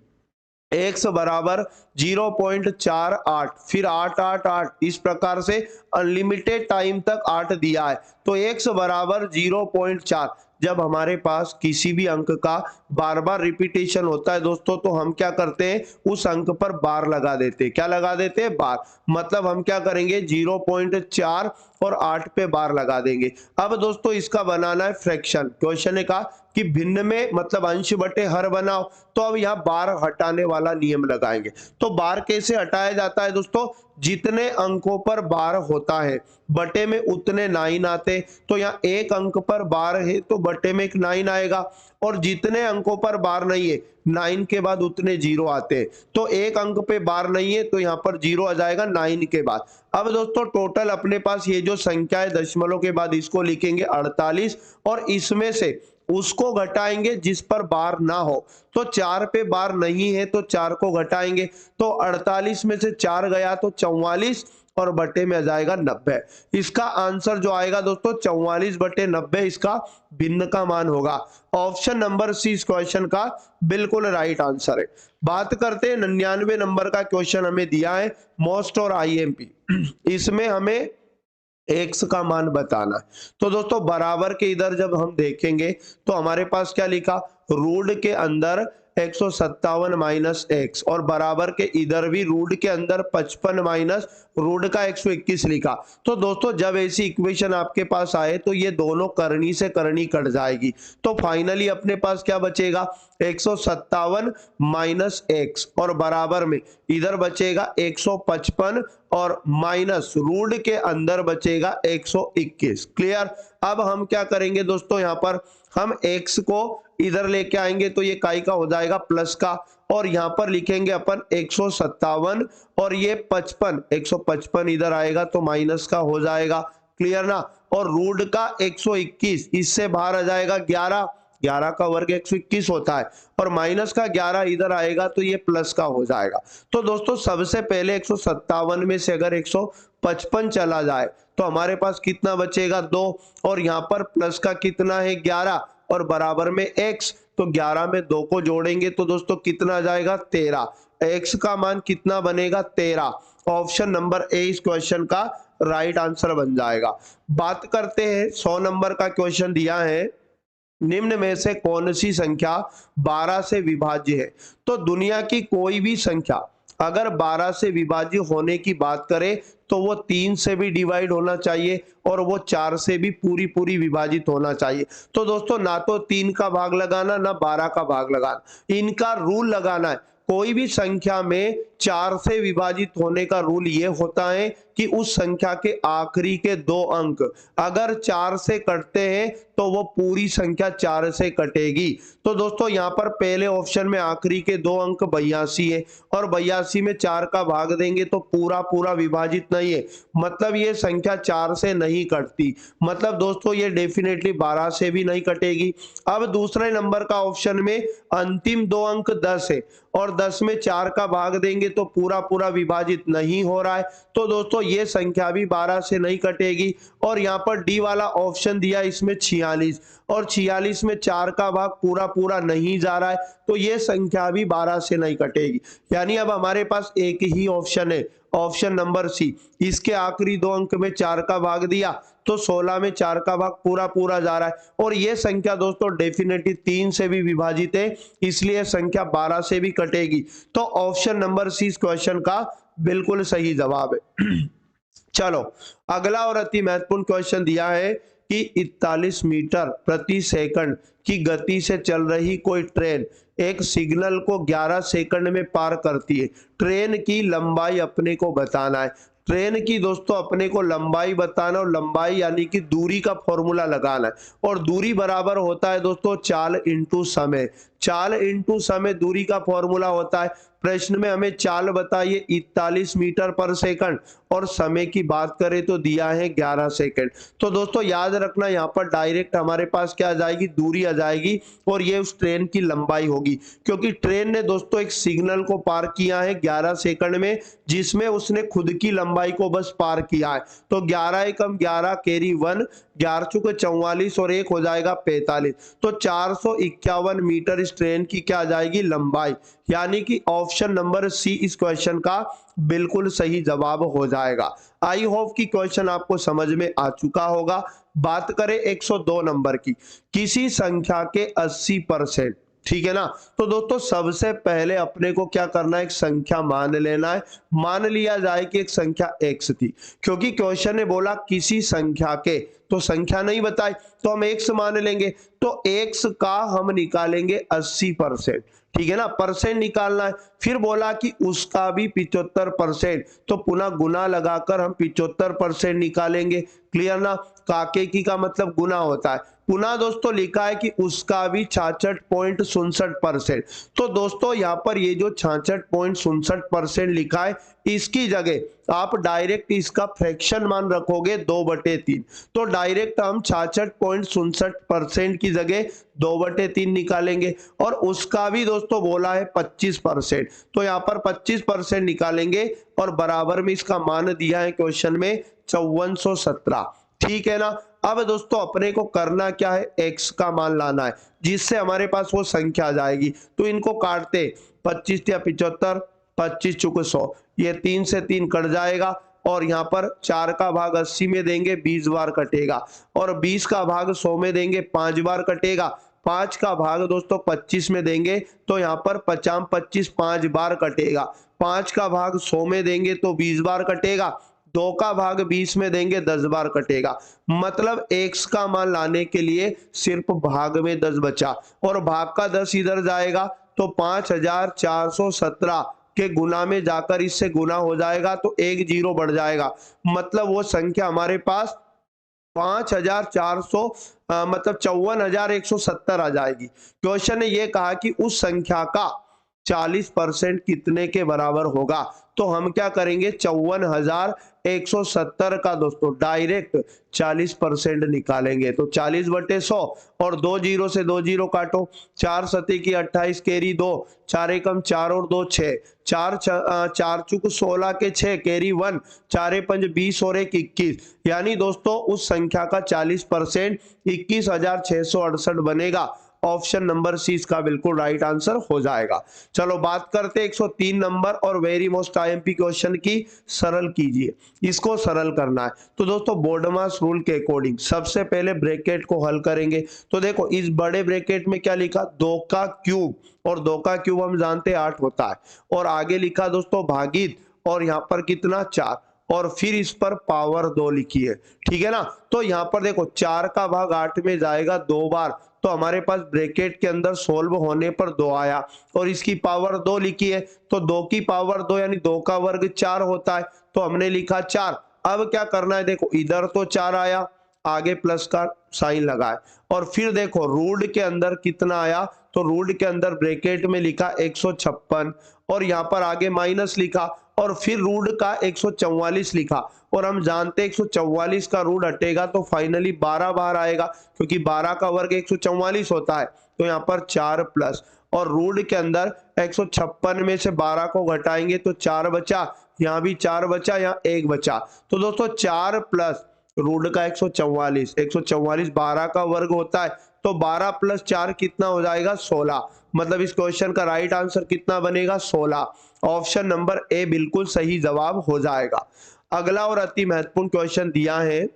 [SPEAKER 1] x बराबर 0.48 फिर 888 इस प्रकार से अनलिमिटेड टाइम तक 8 दिया है, तो x बराबर 0.4, जब हमारे पास किसी भी अंक का बार बार रिपीटेशन होता है दोस्तों, तो हम क्या करते हैं, उस अंक पर बार लगा देते हैं, क्या लगा देते हैं, बार, मतलब हम क्या करेंगे 0.4 और 8 पे बार लगा देंगे। अब दोस्तों इसका बनाना है फ्रैक्शन, क्वेश्चन ने कहा कि भिन्न में मतलब अंश बटे हर बनाओ, तो अब यहाँ बार हटाने वाला नियम लगाएंगे। तो बार कैसे हटाया जाता है दोस्तों, जितने अंकों पर बार होता है बटे में उतने 9 आते, तो यहाँ 1 अंक पर बार है तो बटे में एक 9 आएगा, और जितने अंकों पर बार नहीं है 9 के बाद उतने 0 आते हैं, तो 1 अंक पे बार नहीं है तो यहाँ पर 0 आ जाएगा 9 के बाद। अब दोस्तों टोटल अपने पास ये जो संख्या है दशमलव के बाद इसको लिखेंगे 48 और इसमें से उसको घटाएंगे जिस पर बार ना हो, तो 4 पे बार नहीं है तो 4 को घटाएंगे, तो 48 में से 4 गया तो 44 और बटे में आ जाएगा 90। इसका आंसर जो आएगा दोस्तों 44 बटे 90 इसका भिन्न का मान होगा। ऑप्शन नंबर सी इस क्वेश्चन का बिल्कुल राइट आंसर है। बात करते हैं 99 नंबर का क्वेश्चन हमें दिया है मोस्ट और आईएमपी, इसमें हमें x का मान बताना है। तो दोस्तों बराबर के इधर जब हम देखेंगे तो हमारे पास क्या लिखा, रूट के अंदर 157 माइनस एक्स, और बराबर के इधर भी रूट के अंदर 55 माइनस रूट का 121 लिखा। तो दोस्तों जब ऐसी इक्वेशन आपके पास आए तो ये दोनों करनी से करनी कट जाएगी, तो फाइनली अपने पास क्या बचेगा, 157 माइनस एक्स, और बराबर में इधर बचेगा 155 और माइनस रूट के अंदर बचेगा 121। क्लियर। अब हम क्या करेंगे दोस्तों, यहाँ पर हम x को इधर लेके आएंगे तो ये काई का हो जाएगा प्लस का, और यहाँ पर लिखेंगे अपन 157 और ये 55, 155 इधर आएगा तो माइनस का हो जाएगा। क्लियर ना। और रूट का 121 इससे बाहर आ जाएगा 11, 11 का वर्ग 121 होता है, और माइनस का 11 इधर आएगा तो ये प्लस का हो जाएगा। तो दोस्तों सबसे पहले 157 में से अगर 155 चला जाए तो हमारे पास कितना बचेगा, 2, और यहाँ पर प्लस का कितना है 11 और बराबर में x, तो 11 में 2 को जोड़ेंगे तो दोस्तों कितना आ जाएगा 13, x का मान कितना बनेगा 13। ऑप्शन नंबर ए इस क्वेश्चन का राइट आंसर बन जाएगा। बात करते हैं 100 नंबर का क्वेश्चन दिया है, निम्न में से कौन सी संख्या 12 से विभाज्य है। तो दुनिया की कोई भी संख्या अगर 12 से विभाज्य होने की बात करें तो वो 3 से भी डिवाइड होना चाहिए और वो 4 से भी पूरी पूरी विभाजित होना चाहिए। तो दोस्तों ना तो 3 का भाग लगाना ना 12 का भाग लगाना, इनका रूल लगाना है। कोई भी संख्या में 4 से विभाजित होने का रूल ये होता है कि उस संख्या के आखिरी के 2 अंक अगर 4 से कटते हैं तो वो पूरी संख्या 4 से कटेगी। तो दोस्तों यहाँ पर पहले ऑप्शन में आखिरी के 2 अंक 82 है, और 82 में 4 का भाग देंगे तो पूरा पूरा विभाजित नहीं है, मतलब ये संख्या 4 से नहीं कटती, मतलब दोस्तों ये डेफिनेटली 12 से भी नहीं कटेगी। अब दूसरे नंबर का ऑप्शन में अंतिम 2 अंक 10 है, और 10 में 4 का भाग देंगे तो पूरा पूरा विभाजित नहीं हो रहा है, तो दोस्तों ये संख्या भी 12 से नहीं कटेगी। और यहाँ पर डी वाला ऑप्शन दिया इसमें 46, और 46 में 4 का भाग पूरा पूरा नहीं जा रहा है, तो ये संख्या भी 12 से नहीं कटेगी। यानी अब हमारे पास एक ही ऑप्शन है, ऑप्शन नंबर सी, इसके आखिरी 2 अंक में 4 का भाग दिया तो 16 में 4 का भाग पूरा पूरा जा रहा है, और ये संख्या दोस्तों डेफिनेटली 3 से भी विभाजित है, इसलिए संख्या 12 से भी कटेगी। तो ऑप्शन नंबर सी इस क्वेश्चन का बिल्कुल सही जवाब है। चलो अगला और अति महत्वपूर्ण क्वेश्चन दिया है कि 41 मीटर प्रति सेकंड की गति से चल रही कोई ट्रेन एक सिग्नल को 11 सेकंड में पार करती है। ट्रेन की लंबाई अपने को बताना है। ट्रेन की दोस्तों अपने को लंबाई बताना, और लंबाई यानी कि दूरी का फॉर्मूला लगाना है, और दूरी बराबर होता है दोस्तों चाल इंटू समय। चाल इंटू समय दूरी का फॉर्मूला होता है। प्रश्न में हमें चाल बताइए 41 मीटर पर सेकंड, और समय की बात करें तो दिया है 11 सेकंड। तो दोस्तों याद रखना यहाँ पर डायरेक्ट हमारे पास क्या आ जाएगी, दूरी आ जाएगी, और ये उस ट्रेन की लंबाई होगी, क्योंकि ट्रेन ने दोस्तों एक सिग्नल को पार किया है 11 सेकंड में, जिसमें उसने खुद की लंबाई को बस पार किया है। तो 11 एकम 11 कैरी 1, 11 चुके 44 और 1 हो जाएगा 45, तो 451 मीटर इस ट्रेन की क्या आ जाएगी लंबाई, यानी कि ऑप्शन नंबर सी इस क्वेश्चन का बिल्कुल सही जवाब हो जाएगा। आई होप कि क्वेश्चन आपको समझ में आ चुका होगा। बात करें 102 नंबर की, किसी संख्या के 80%, ठीक है ना। तो दोस्तों सबसे पहले अपने को क्या करना है, एक संख्या मान लेना है। मान लिया जाए कि एक संख्या x थी, क्योंकि क्वेश्चन ने बोला किसी संख्या के, तो संख्या नहीं बताई तो हम x मान लेंगे, तो x का हम निकालेंगे 80%, ठीक है ना, परसेंट निकालना है। फिर बोला कि उसका भी 75%, तो पुनः गुना लगाकर हम 75% निकालेंगे। क्लियर ना। काके की का मतलब गुना होता है। पुनः दोस्तों लिखा है कि उसका भी 66.67%। तो दोस्तों यहाँ पर ये जो 66.67% लिखा है, इसकी जगह आप डायरेक्ट इसका फ्रैक्शन मान रखोगे 2/3, तो डायरेक्ट हम 66.67% की जगह 2/3 निकालेंगे, और उसका भी दोस्तों बोला है 25%, तो यहाँ पर 25% निकालेंगे, और बराबर में इसका मान दिया है क्वेश्चन में 5417, ठीक है ना। अब दोस्तों अपने को करना क्या है, x का मान लाना है, जिससे हमारे पास वो संख्या आ जाएगी। तो इनको काटते 25 या 75, 25 चुके 100, ये 3 से 3 कट जाएगा, और यहाँ पर 4 का भाग 80 में देंगे 20 बार कटेगा, और 20 का भाग 100 में देंगे 5 बार कटेगा। 5 का भाग दोस्तों 25 में देंगे तो यहाँ पर 50 25 5 बार कटेगा। 5 का भाग 100 में देंगे तो 20 बार कटेगा। 2 का भाग 20 में देंगे 10 बार कटेगा। मतलब x का मान लाने के लिए सिर्फ भाग में 10 बचा और भाग का 10 इधर जाएगा तो 5417 के गुना में जाकर इससे गुना हो जाएगा तो एक जीरो बढ़ जाएगा। मतलब वो संख्या हमारे पास 5400 मतलब 54,170 आ जाएगी। क्वेश्चन ने ये कहा कि उस संख्या का 40% कितने के बराबर होगा। तो हम क्या करेंगे 54,170 का दोस्तों डायरेक्ट 40% निकालेंगे। तो 40/100 और 2 जीरो से 2 जीरो काटो। 4 सती की 28 कैरी 2, 4 एकम 4 और 2 6, 4 चुक 16 के 6 कैरी 1, 4 पंज 20 और 1 21। यानी दोस्तों उस संख्या का 40% 21,668 बनेगा। ऑप्शन नंबर सी इसका बिल्कुल राइट आंसर हो जाएगा। चलो बात करते हैं 103 नंबर और वेरी मोस्ट आईएमपी क्वेश्चन की। सरल कीजिए, इसको सरल करना है। तो दोस्तों बोर्डमास रूल के अकॉर्डिंग सबसे पहले ब्रैकेट को हल करेंगे। तो देखो इस बड़े ब्रैकेट में क्या लिखा 2 का क्यूब, और 2 का क्यूब हम जानते हैं 8 होता है। और आगे लिखा दोस्तों भागित, और यहाँ पर कितना 4, और फिर इस पर पावर 2 लिखी है। ठीक है ना। तो यहाँ पर देखो 4 का भाग 8 में जाएगा 2 बार, तो हमारे पास ब्रैकेट के अंदर सोल्व होने पर 2 आया और इसकी पावर 2 लिखी है। तो 2 की पावर 2 यानी 2 का वर्ग 4 होता है, तो हमने लिखा 4। अब क्या करना है देखो इधर तो 4 आया, आगे प्लस का साइन लगाए, और फिर देखो रूट के अंदर कितना आया। तो रूट के अंदर ब्रैकेट में लिखा 156 और यहाँ पर आगे माइनस लिखा और फिर रूट का 144 लिखा। और हम जानते हैं 144 का रूट हटेगा तो फाइनली 12 बाहर आएगा, क्योंकि 12 का वर्ग 144 होता है। तो यहाँ पर 4 प्लस, और रूट के अंदर 156 में से 12 को घटाएंगे तो 4 बचा, यहाँ भी 4 बचा, यहाँ 1 बचा। तो दोस्तों 4 प्लस रूट का 144, 144 12 का वर्ग होता है, तो 12 प्लस 4 कितना हो जाएगा 16। मतलब इस क्वेश्चन का राइट आंसर कितना बनेगा 16। ऑप्शन नंबर ए बिल्कुल सही जवाब हो जाएगा। अगला और अति महत्वपूर्ण क्वेश्चन दिया है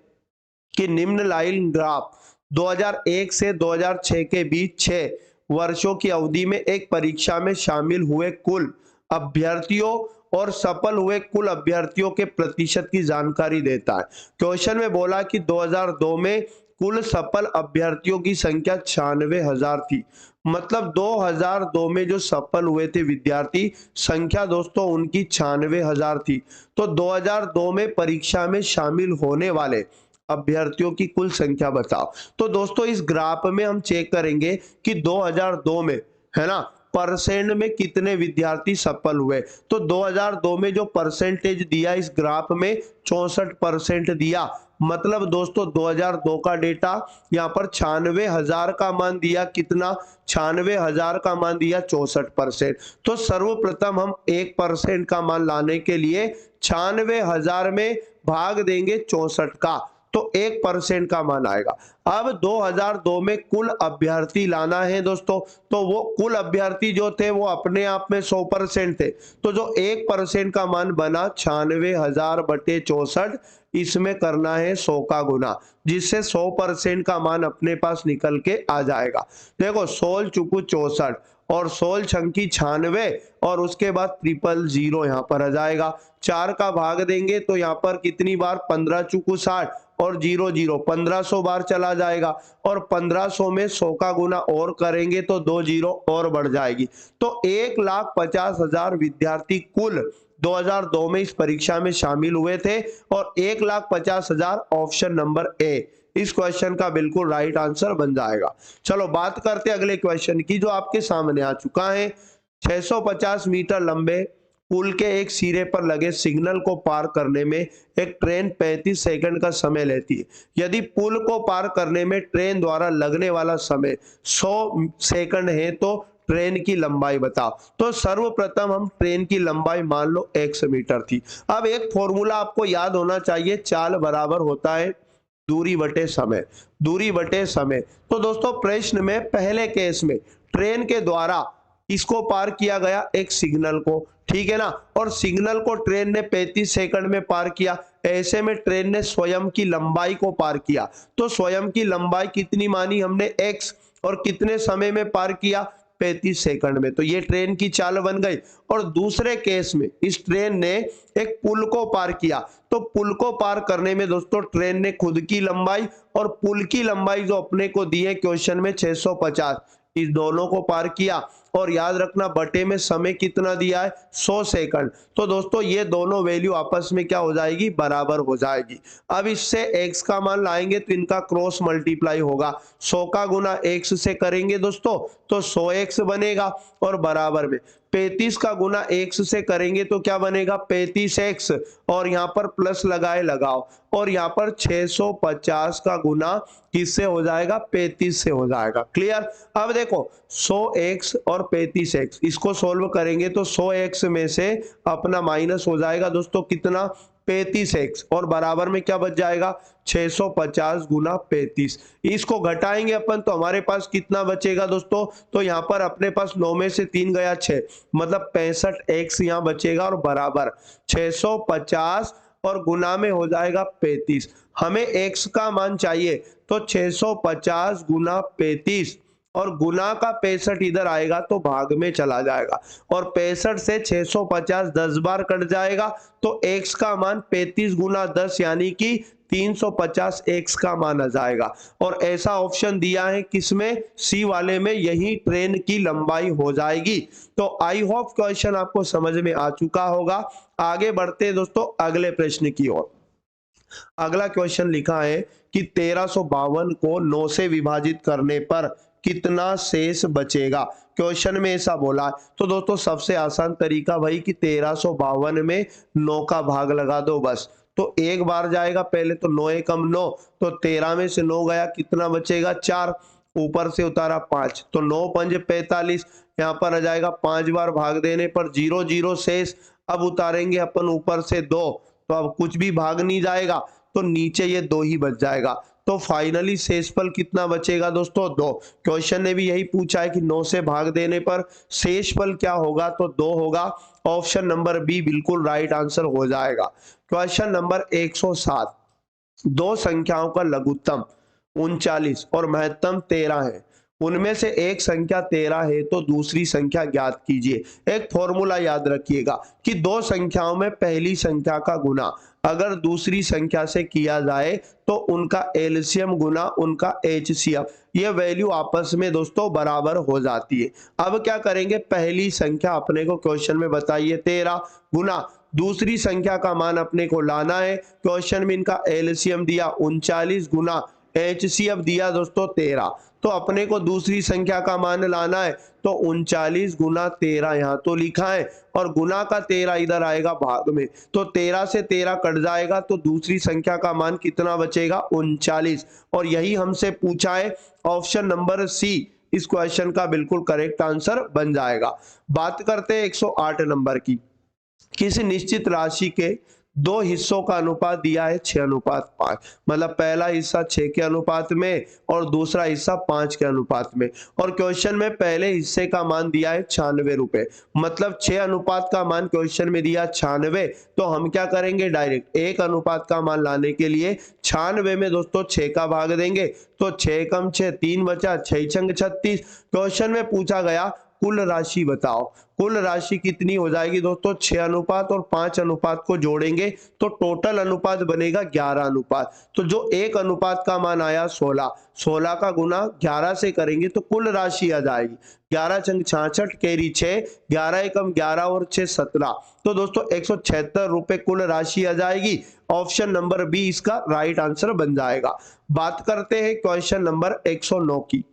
[SPEAKER 1] कि निम्न लाइन ग्राफ 2001 से 2006 के बीच 6 वर्षों की अवधि में एक परीक्षा में शामिल हुए कुल अभ्यर्थियों और सफल हुए कुल अभ्यर्थियों के प्रतिशत की जानकारी देता है। क्वेश्चन में बोला कि 2002 में कुल सफल अभ्यर्थियों की संख्या 96,000 थी। मतलब 2002 में जो सफल हुए थे विद्यार्थी संख्या दोस्तों उनकी 96,000 थी। तो 2002 में परीक्षा में शामिल होने वाले अभ्यर्थियों की कुल संख्या बताओ। तो दोस्तों इस ग्राफ में हम चेक करेंगे कि 2002 में है ना परसेंट में कितने विद्यार्थी सफल हुए। तो 2002 में जो परसेंटेज दिया इस ग्राफ में 64% दिया। मतलब दोस्तों 2002 का डेटा यहाँ पर 96,000 का मान दिया, कितना 96,000 का मान दिया 64%। तो सर्वप्रथम हम 1% का मान लाने के लिए 96,000 में भाग देंगे 64 का, तो 1% का मान आएगा। अब 2002 में कुल अभ्यर्थी लाना है दोस्तों, तो वो कुल अभ्यर्थी जो थे वो अपने आप में 100% थे। तो जो 1% का मान बना 96,000 बटे 64, इसमें करना है 100 का गुना, जिससे 100% का मान अपने पास निकल के आ जाएगा। देखो 16 चुकू 64 और 16 छंकी 96 और उसके बाद 000 यहाँ पर आ जाएगा। 4 का भाग देंगे तो यहाँ पर कितनी बार 15 चुकू 60 और 0 0 1500 बार चला जाएगा, और 1500 में 100 का गुना और करेंगे तो 2 जीरो और बढ़ जाएगी। तो 1,50,000 विद्यार्थी कुल 2002 में इस परीक्षा में शामिल हुए थे, और 1,50,000 ऑप्शन नंबर ए इस क्वेश्चन का बिल्कुल राइट आंसर बन जाएगा। चलो बात करते हैं अगले क्वेश्चन की जो आपके सामने आ चुका है। 650 मीटर लंबे पुल के एक सिरे पर लगे सिग्नल को पार करने में एक ट्रेन 35 सेकंड का समय लेती है। यदि पुल को पार करने में ट्रेन द्वारा लगने वाला समय 100 सेकंड है तो ट्रेन की लंबाई बताओ। तो सर्वप्रथम हम ट्रेन की लंबाई मान लो 100 मीटर थी। अब एक फॉर्मूला आपको याद होना चाहिए, चाल बराबर होता है दूरी बटे समय, दूरी बटे समय। तो दोस्तों प्रश्न में पहले केस में ट्रेन के द्वारा इसको पार किया गया एक सिग्नल को, ठीक है ना, और सिग्नल को ट्रेन ने 35 सेकंड में पार किया। ऐसे में ट्रेन ने स्वयं की लंबाई को पार किया, तो स्वयं की लंबाई कितनी मानी हमने x, और कितने समय में पार किया, 35 सेकंड में। तो ये ट्रेन की चाल बन गई। और दूसरे केस में इस ट्रेन ने एक पुल को पार किया, तो पुल को पार करने में दोस्तों ट्रेन ने खुद की लंबाई और पुल की लंबाई जो अपने को दी है क्वेश्चन में 650, इस दोनों को पार किया। और याद रखना बटे में समय कितना दिया है, 100 सेकंड। तो दोस्तों ये दोनों वैल्यू आपस में क्या हो जाएगी, बराबर हो जाएगी। अब इससे x का मान लाएंगे तो इनका क्रॉस मल्टीप्लाई होगा, 100 का गुना x से करेंगे दोस्तों तो 100x बनेगा, और बराबर में 35 का गुना x से करेंगे तो क्या बनेगा, 35x, और यहाँ पर प्लस लगाए लगाओ, और यहाँ पर 650 का गुना किससे हो जाएगा, 35 से हो जाएगा। क्लियर। अब देखो 100x और 35x, इसको सोल्व करेंगे तो 100x में से अपना माइनस हो जाएगा दोस्तों कितना, 35x, और बराबर में क्या बच जाएगा, 650 गुना 35। इसको घटाएंगे अपन तो हमारे पास कितना बचेगा दोस्तों, तो यहाँ पर अपने पास 9 में से 3 गया 6, मतलब 65x यहाँ बचेगा, और बराबर 650 और गुना में हो जाएगा 35। हमें x का मान चाहिए तो 650 गुना 35, और गुना का 65 इधर आएगा तो भाग में चला जाएगा, और 65 से 650 10 बार कट जाएगा, तो x का मान 35 गुना 10 यानी कि 350 x का मान आ जाएगा। और ऐसा ऑप्शन दिया है किसमें, सी वाले में, यही ट्रेन की लंबाई हो जाएगी। तो आई होप क्वेश्चन आपको समझ में आ चुका होगा। आगे बढ़ते हैं दोस्तों अगले प्रश्न की ओर। अगला क्वेश्चन लिखा है कि 1352 को 9 से विभाजित करने पर कितना शेष बचेगा। क्वेश्चन में ऐसा बोला। तो दोस्तों सबसे आसान तरीका भाई कि 1352 में 9 का भाग लगा दो बस। तो एक बार जाएगा, पहले तो 9 एकम 9, तो 13 में से 9 गया, कितना बचेगा, 4, ऊपर से उतारा 5, तो 9 पंजे 45, यहाँ पर आ जाएगा 5 बार भाग देने पर 0 0 शेष। अब उतारेंगे अपन ऊपर से 2, तो अब कुछ भी भाग नहीं जाएगा, तो नीचे ये 2 ही बच जाएगा। तो फाइनली शेषफल कितना बचेगा दोस्तों, 2। क्वेश्चन ने भी यही पूछा है कि 9 से भाग देने पर शेषफल क्या होगा, तो 2 होगा। ऑप्शन नंबर बी बिल्कुल राइट आंसर हो जाएगा। क्वेश्चन नंबर 107, दो संख्याओं का लघुत्तम 39 और महत्तम 13 है, उनमें से एक संख्या 13 है तो दूसरी संख्या ज्ञात कीजिए। एक फॉर्मूला याद रखिएगा कि दो संख्याओं में पहली संख्या का गुना अगर दूसरी संख्या से किया जाए तो उनका एलसीएम गुना उनका एचसीएफ, ये वैल्यू आपस में दोस्तों बराबर हो जाती है। अब क्या करेंगे, पहली संख्या अपने को क्वेश्चन में बताइए 13 गुना दूसरी संख्या का मान अपने को लाना है। क्वेश्चन में इनका एलसीएम दिया 39 गुना एचसीएफ दिया दोस्तों 13, तो अपने को दूसरी संख्या का मान लाना है। तो 39 गुना 13 यहाँ तो लिखा है, और गुना का 13 इधर आएगा भाग में, तो 13 से 13 कट जाएगा, तो दूसरी संख्या का मान कितना बचेगा, 39। और यही हमसे पूछा है, ऑप्शन नंबर सी इस क्वेश्चन का बिल्कुल करेक्ट आंसर बन जाएगा। बात करते हैं 108 नंबर की। किसी निश्चित राशि के दो हिस्सों का अनुपात दिया है 6:5, मतलब पहला हिस्सा 6 के अनुपात में और दूसरा हिस्सा 5 के अनुपात में। और क्वेश्चन में पहले हिस्से का मान दिया है 96 रुपए, मतलब 6 अनुपात का मान क्वेश्चन में दिया 96। तो हम क्या करेंगे, डायरेक्ट एक अनुपात का मान लाने के लिए 96 में दोस्तों 6 का भाग देंगे, तो 6 कम 6 3 बचा, 6 छंग 36। क्वेश्चन में पूछा गया कुल राशि बताओ। कुल राशि कितनी हो जाएगी दोस्तों, 6 अनुपात और 5 अनुपात को जोड़ेंगे तो टोटल अनुपात बनेगा 11 अनुपात। तो जो एक अनुपात का मान आया 16, 16 का गुना 11 से करेंगे तो कुल राशि आ जाएगी 11 छंग 66 कैरी 6, 11 एकम 11 और 6 17। तो दोस्तों 176 रुपए कुल राशि आ जाएगी। ऑप्शन नंबर बी इसका राइट आंसर बन जाएगा। बात करते हैं क्वेश्चन नंबर 109 की।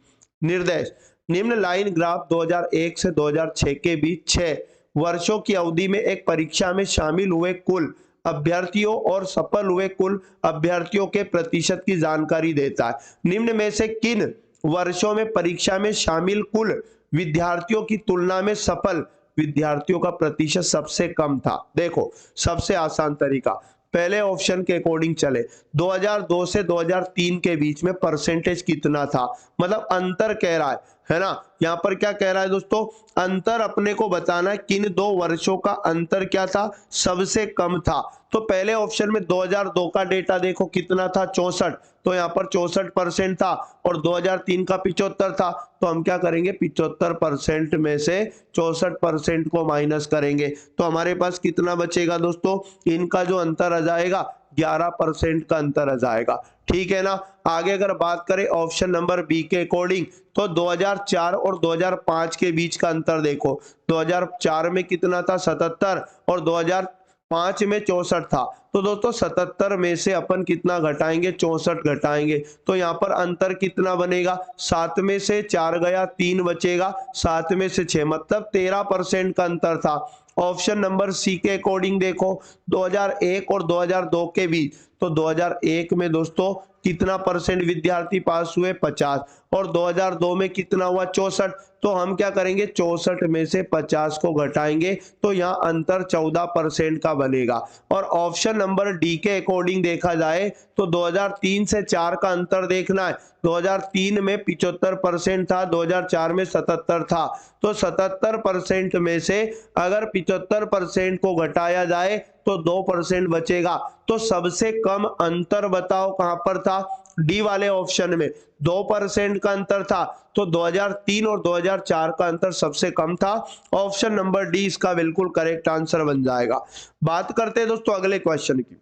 [SPEAKER 1] निर्देश, निम्न लाइन ग्राफ 2001 से 2006 के बीच 6 वर्षों की अवधि में एक परीक्षा में शामिल हुए कुल अभ्यर्थियों और सफल हुए कुल अभ्यर्थियों के प्रतिशत की जानकारी देता है। निम्न में से किन वर्षों में परीक्षा में शामिल कुल विद्यार्थियों की तुलना में सफल विद्यार्थियों का प्रतिशत सबसे कम था। देखो सबसे आसान तरीका, पहले ऑप्शन के अकॉर्डिंग चले, 2002 से 2003 के बीच में परसेंटेज कितना था, मतलब अंतर कह रहा है ना। यहाँ पर क्या कह रहा है दोस्तों, अंतर अपने को बताना है किन दो वर्षों का अंतर क्या था, सबसे कम था। तो पहले ऑप्शन में 2002 का डेटा देखो कितना था, 64, तो यहाँ पर 64% था, और 2003 का 75 था। तो हम क्या करेंगे, 75% में से 64% को माइनस करेंगे, तो हमारे पास कितना बचेगा दोस्तों, इनका जो अंतर आ जाएगा 11% का अंतर आ जाएगा। ठीक है ना। आगे अगर बात करें ऑप्शन नंबर बी के अकॉर्डिंग, तो 2004 और 2005 के बीच का अंतर देखो, 2004 में कितना था, 77, और 2005 में 64 था। तो दोस्तों 77 में से अपन कितना घटाएंगे, 64 घटाएंगे, तो यहाँ पर अंतर कितना बनेगा, 7 में से 4 गया, 3 बचेगा, 7 में से 6, मतलब 13% का अंतर था। ऑप्शन नंबर सी के अकॉर्डिंग देखो, 2001 और 2002 के बीच, तो 2001 में दोस्तों कितना परसेंट विद्यार्थी पास हुए, 50, और 2002 में कितना हुआ, 64। तो हम क्या करेंगे, 64 में से 50 को घटाएंगे, तो यहाँ अंतर 14% का बनेगा। और ऑप्शन नंबर डी के अकॉर्डिंग देखा जाए तो 2003 से 4 का अंतर देखना है। 2003 में 75% था, 2004 में 77 था, तो 77% में से अगर 75% को घटाया जाए तो 2% बचेगा। तो सबसे कम अंतर बताओ कहां पर था, डी वाले ऑप्शन में 2% का अंतर था। तो 2003 और 2004 का अंतर सबसे कम था। ऑप्शन नंबर डी इसका बिल्कुल करेक्ट आंसर बन जाएगा। बात करते हैं दोस्तों अगले क्वेश्चन की,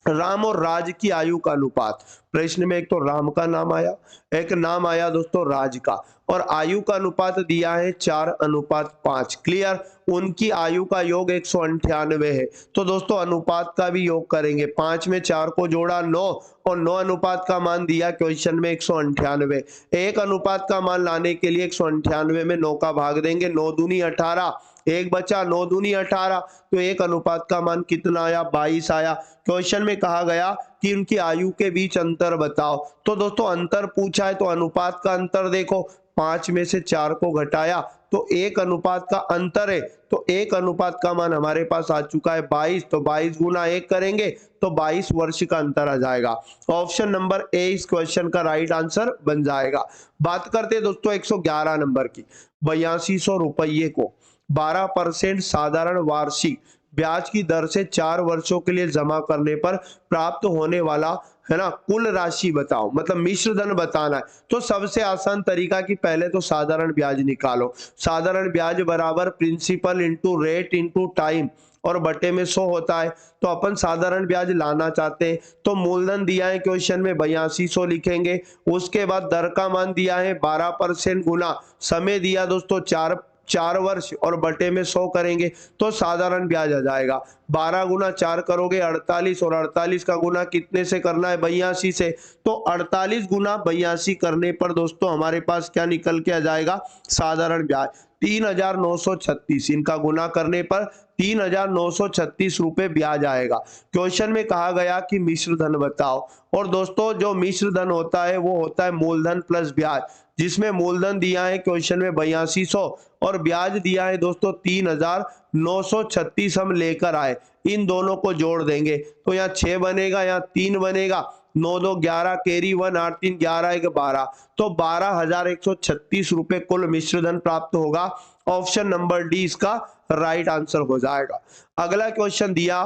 [SPEAKER 1] राम और राज की आयु का अनुपात। प्रश्न में एक तो राम का नाम आया, एक नाम आया दोस्तों राज का, और आयु का अनुपात दिया है 4:5। क्लियर। उनकी आयु का योग 198 है। तो दोस्तों अनुपात का भी योग करेंगे, 5 में 4 को जोड़ा 9, और 9 अनुपात का मान दिया क्वेश्चन में 198। एक अनुपात का मान लाने के लिए 198 में 9 का भाग देंगे, 9 दूनी 18, एक बचा, 9 दूनी 18, तो एक अनुपात का मान कितना आया, 22 आया। क्वेश्चन में कहा गया कि उनकी आयु के बीच अंतर बताओ। तो दोस्तों अंतर पूछा है तो अनुपात का अंतर देखो, 5 में से 4 को घटाया तो एक अनुपात का अंतर है, तो एक अनुपात का मान हमारे पास आ चुका है 22, तो 22 गुना 1 करेंगे तो 22 वर्ष का अंतर आ जाएगा। ऑप्शन नंबर ए इस क्वेश्चन का राइट आंसर बन जाएगा। बात करते हैं दोस्तों 111 नंबर की, 8200 रुपये को 12% साधारण वार्षिक ब्याज की दर से 4 वर्षों के लिए जमा करने पर प्राप्त होने वाला, है ना, कुल राशि बताओ, मतलब मिश्र धन बताना है। तो सबसे आसान तरीका कि पहले तो साधारण ब्याज निकालो। साधारण ब्याज बराबर principal into rate into time और बटे में 100 होता है। तो अपन साधारण ब्याज लाना चाहते हैं, तो मूलधन दिया है क्वेश्चन में 8200 लिखेंगे। उसके बाद दर का मान दिया है 12% गुना समय दिया दोस्तों 4 वर्ष और बटे में 100 करेंगे तो साधारण ब्याज आ जाएगा। 12 गुना 4 करोगे 48, और 48 का गुना कितने से करना है, 82 से। तो 48 गुना 82 करने पर दोस्तों हमारे पास क्या निकल के आ जाएगा, साधारण ब्याज 3936। इनका गुना करने पर 3936 रुपए ब्याज आएगा। क्वेश्चन में कहा गया कि मिश्र धन बताओ, और दोस्तों जो मिश्र धन होता है वो होता है मूलधन प्लस ब्याज, जिसमें मूलधन दिया है क्वेश्चन में 8200 और ब्याज दिया है दोस्तों 3936 हम लेकर आए। इन दोनों को जोड़ देंगे तो यहाँ 6 बनेगा, यहाँ 3 बनेगा, 9 2 11 कैरी 1 8 3 11 1 12, तो 12136 रुपए कुल मिश्रधन प्राप्त होगा। ऑप्शन नंबर डी इसका राइट आंसर हो जाएगा। अगला क्वेश्चन दिया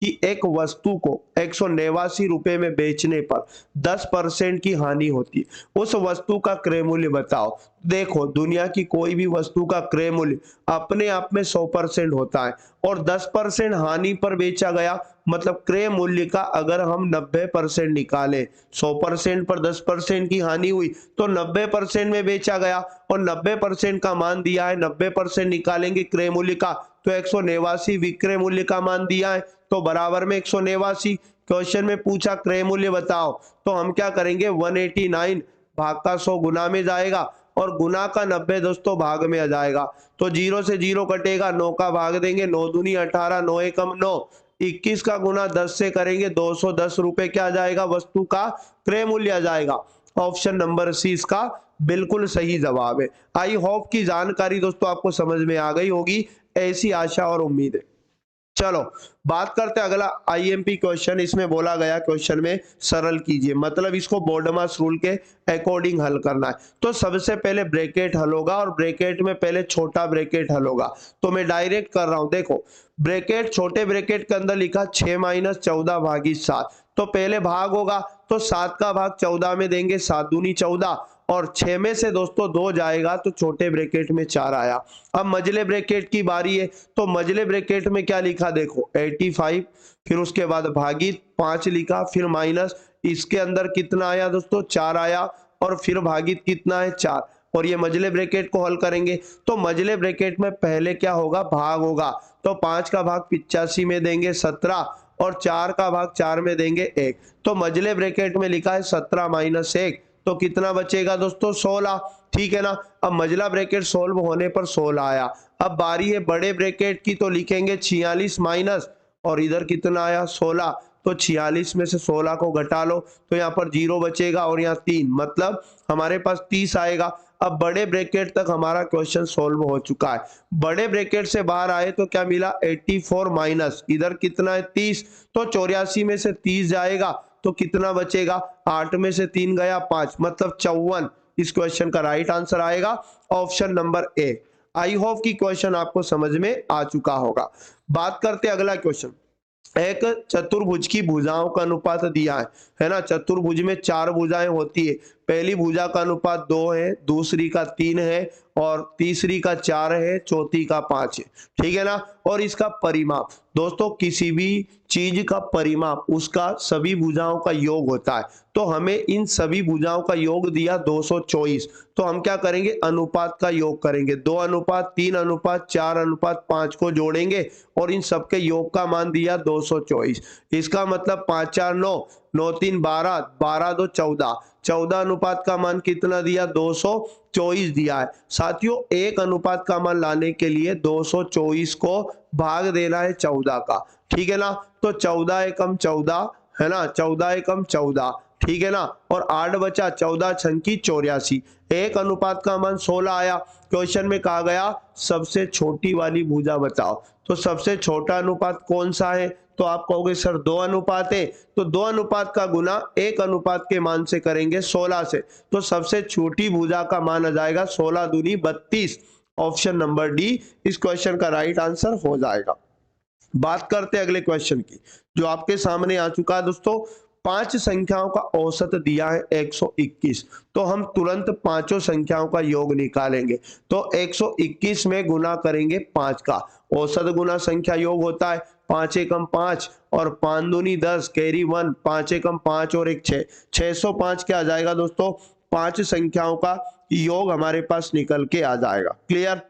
[SPEAKER 1] कि एक वस्तु को 189 रुपए में बेचने पर 10% की हानि होती है, उस वस्तु का क्रय मूल्य बताओ। देखो दुनिया की कोई भी वस्तु का क्रय मूल्य अपने आप में 100% होता है, और 10% हानि पर बेचा गया, मतलब क्रय मूल्य का अगर हम 90% निकालें, 100% पर 10% की हानि हुई तो 90% में बेचा गया, और 90% का मान दिया है, 90% निकालेंगे क्रय मूल्य का तो 189 विक्रय मूल्य का मान दिया है, तो बराबर में 189। क्वेश्चन में पूछा क्रय मूल्य बताओ, तो हम क्या करेंगे 189 भाग का 100 गुना में जाएगा, और गुना का 90 दोस्तों भाग में आ जाएगा, तो 0 से 0 कटेगा, 9 का भाग देंगे, 9 दूनी 18, 9 एकम 9, 21 का गुना 10 से करेंगे 210 रुपए क्या आ जाएगा, वस्तु का क्रय मूल्य आ जाएगा। ऑप्शन नंबर सी इसका बिल्कुल सही जवाब है। आई होप की जानकारी दोस्तों आपको समझ में आ गई होगी, ऐसी आशा और उम्मीद है। चलो बात करते हैं अगला आईएमपी क्वेश्चन। इसमें बोला गया क्वेश्चन में सरल कीजिए, मतलब इसको बोर्डमास रूल के अकॉर्डिंग हल करना है। तो सबसे पहले ब्रैकेट हल होगा और ब्रैकेट में पहले छोटा ब्रैकेट हल होगा। तो मैं डायरेक्ट कर रहा हूं, देखो ब्रैकेट छोटे ब्रैकेट के अंदर लिखा 6 - 14 भागी 7। तो पहले भाग होगा, तो 7 का भाग 14 में देंगे, 7 दूनी 14 और 6 में से दोस्तों 2 जाएगा तो छोटे ब्रैकेट में 4 आया। अब मझले ब्रैकेट की बारी है, तो मझले ब्रैकेट में क्या लिखा देखो 85, फिर उसके बाद भागित 5 लिखा, फिर माइनस इसके अंदर कितना आया दोस्तों 4 आया और फिर भागित कितना है 4। और ये मझले ब्रैकेट को हल करेंगे तो मझले ब्रैकेट में पहले क्या होगा भाग होगा। तो 5 का भाग 85 में देंगे 17 और 4 का भाग 4 में देंगे 1। तो मझले ब्रैकेट में लिखा है 17 - 1, तो कितना बचेगा दोस्तों 16। ठीक है ना। अब मझला ब्रैकेट सोल्व होने पर 16 आया। अब बारी है बड़े ब्रैकेट की, तो लिखेंगे 46 माइनस और इधर कितना आया 16। तो 46 में से 16 को घटा लो तो यहाँ पर 0 बचेगा और यहाँ 3, मतलब हमारे पास 30 आएगा। अब बड़े ब्रैकेट तक हमारा क्वेश्चन सोल्व हो चुका है। बड़े ब्रैकेट से बाहर आए तो क्या मिला 84 माइनस इधर कितना है 30, तो 84 में से 30 जाएगा तो कितना बचेगा 8 में से 3 गया 5, मतलब 54। इस क्वेश्चन का राइट आंसर आएगा option number A. I hope कि क्वेश्चन आपको समझ में आ चुका होगा। बात करते हैं अगला क्वेश्चन। एक चतुर्भुज की भुजाओं का अनुपात दिया है ना। चतुर्भुज में 4 भुजाएं होती है। पहली भुजा का अनुपात 2 है, दूसरी का 3 है और तीसरी का 4 है, चौथी का 5 है। ठीक है ना। और इसका परिमाप दोस्तों, किसी भी चीज का परिमाप उसका सभी भुजाओं का योग होता है। तो हमें इन सभी भुजाओं का योग दिया 224। तो हम क्या करेंगे अनुपात का योग करेंगे, 2:3:4:5 को जोड़ेंगे और इन सबके योग का मान दिया 224। इसका मतलब 5 4 9, 9 3 12, 12 2 14, 14 अनुपात का मान कितना दिया 224 दिया है। साथियों एक अनुपात का मान लाने के लिए 224 को भाग देना है 14 का। ठीक है ना। तो 14 एकम 14 है ना, 14 एकम 14। ठीक है ना। और 8 बचा, 14 छंकी 84। एक अनुपात का मान 16 आया। क्वेश्चन में कहा गया सबसे छोटी वाली भुजा बताओ। तो सबसे छोटा अनुपात कौन सा है, तो आप कहोगे सर 2 अनुपात है। तो 2 अनुपात का गुना 1 अनुपात के मान से करेंगे 16 से। तो सबसे छोटी भुजा का मान आ जाएगा 16 दूनी 32। ऑप्शन नंबर डी इस क्वेश्चन का राइट आंसर हो जाएगा। बात करते हैं अगले क्वेश्चन की जो आपके सामने आ चुका है दोस्तों। 5 संख्याओं का औसत दिया है 121। तो हम तुरंत पांचों संख्याओं का योग निकालेंगे। तो 121 में गुना करेंगे 5 का। औसत गुना संख्या योग होता है 5 एकम 5 और 5 दूनी 10 कैरी 1, 5 एकम 5 और 1 6, 605 क्या आ जाएगा दोस्तों 5 संख्याओं का योग हमारे पास निकल के आ जाएगा। क्लियर।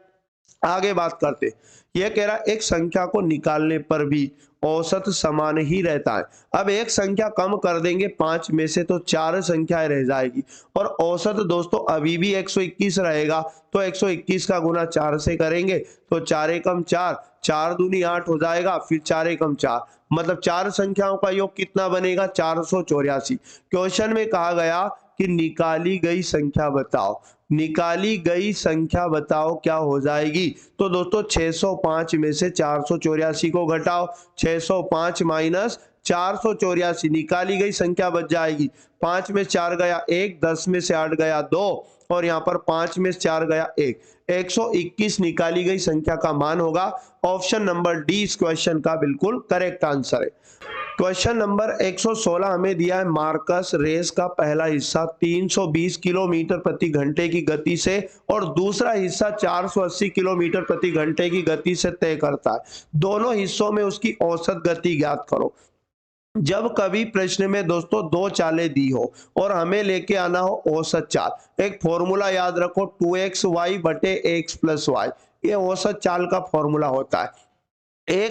[SPEAKER 1] आगे बात करते, यह कह रहा है एक संख्या को निकालने पर भी औसत समान ही रहता है। अब एक संख्या कम कर देंगे 5 में से तो 4 संख्याएं रह जाएगी और औसत दोस्तों अभी भी 121 रहेगा। तो 121 का गुना 4 से करेंगे तो 4 एकम 4, 4 दूनी 8 हो जाएगा, फिर 4 एकम 4, मतलब 4 संख्याओं का योग कितना बनेगा 484। क्वेश्चन में कहा गया कि निकाली गई संख्या बताओ। निकाली गई संख्या बताओ क्या हो जाएगी। तो दोस्तों 605 में से 484 को घटाओ, 605 माइनस 484 निकाली गई संख्या बच जाएगी। 5 में 4 गया 1, 10 में से 8 गया 2 और यहाँ पर 5 में से 4 गया 1। 121 निकाली गई संख्या का मान होगा। ऑप्शन नंबर डी इस क्वेश्चन का बिल्कुल करेक्ट आंसर है। क्वेश्चन नंबर 116 हमें दिया है मार्कस रेस का पहला हिस्सा 320 किलोमीटर प्रति घंटे की गति से और दूसरा हिस्सा 480 किलोमीटर प्रति घंटे की गति से तय करता है। दोनों हिस्सों में उसकी औसत गति ज्ञात करो। जब कभी प्रश्न में दोस्तों 2 चालें दी हो और हमें लेके आना हो औसत चाल, एक फॉर्मूला याद रखो 2xy बटे x प्लस वाई। ये औसत चाल का फॉर्मूला होता है।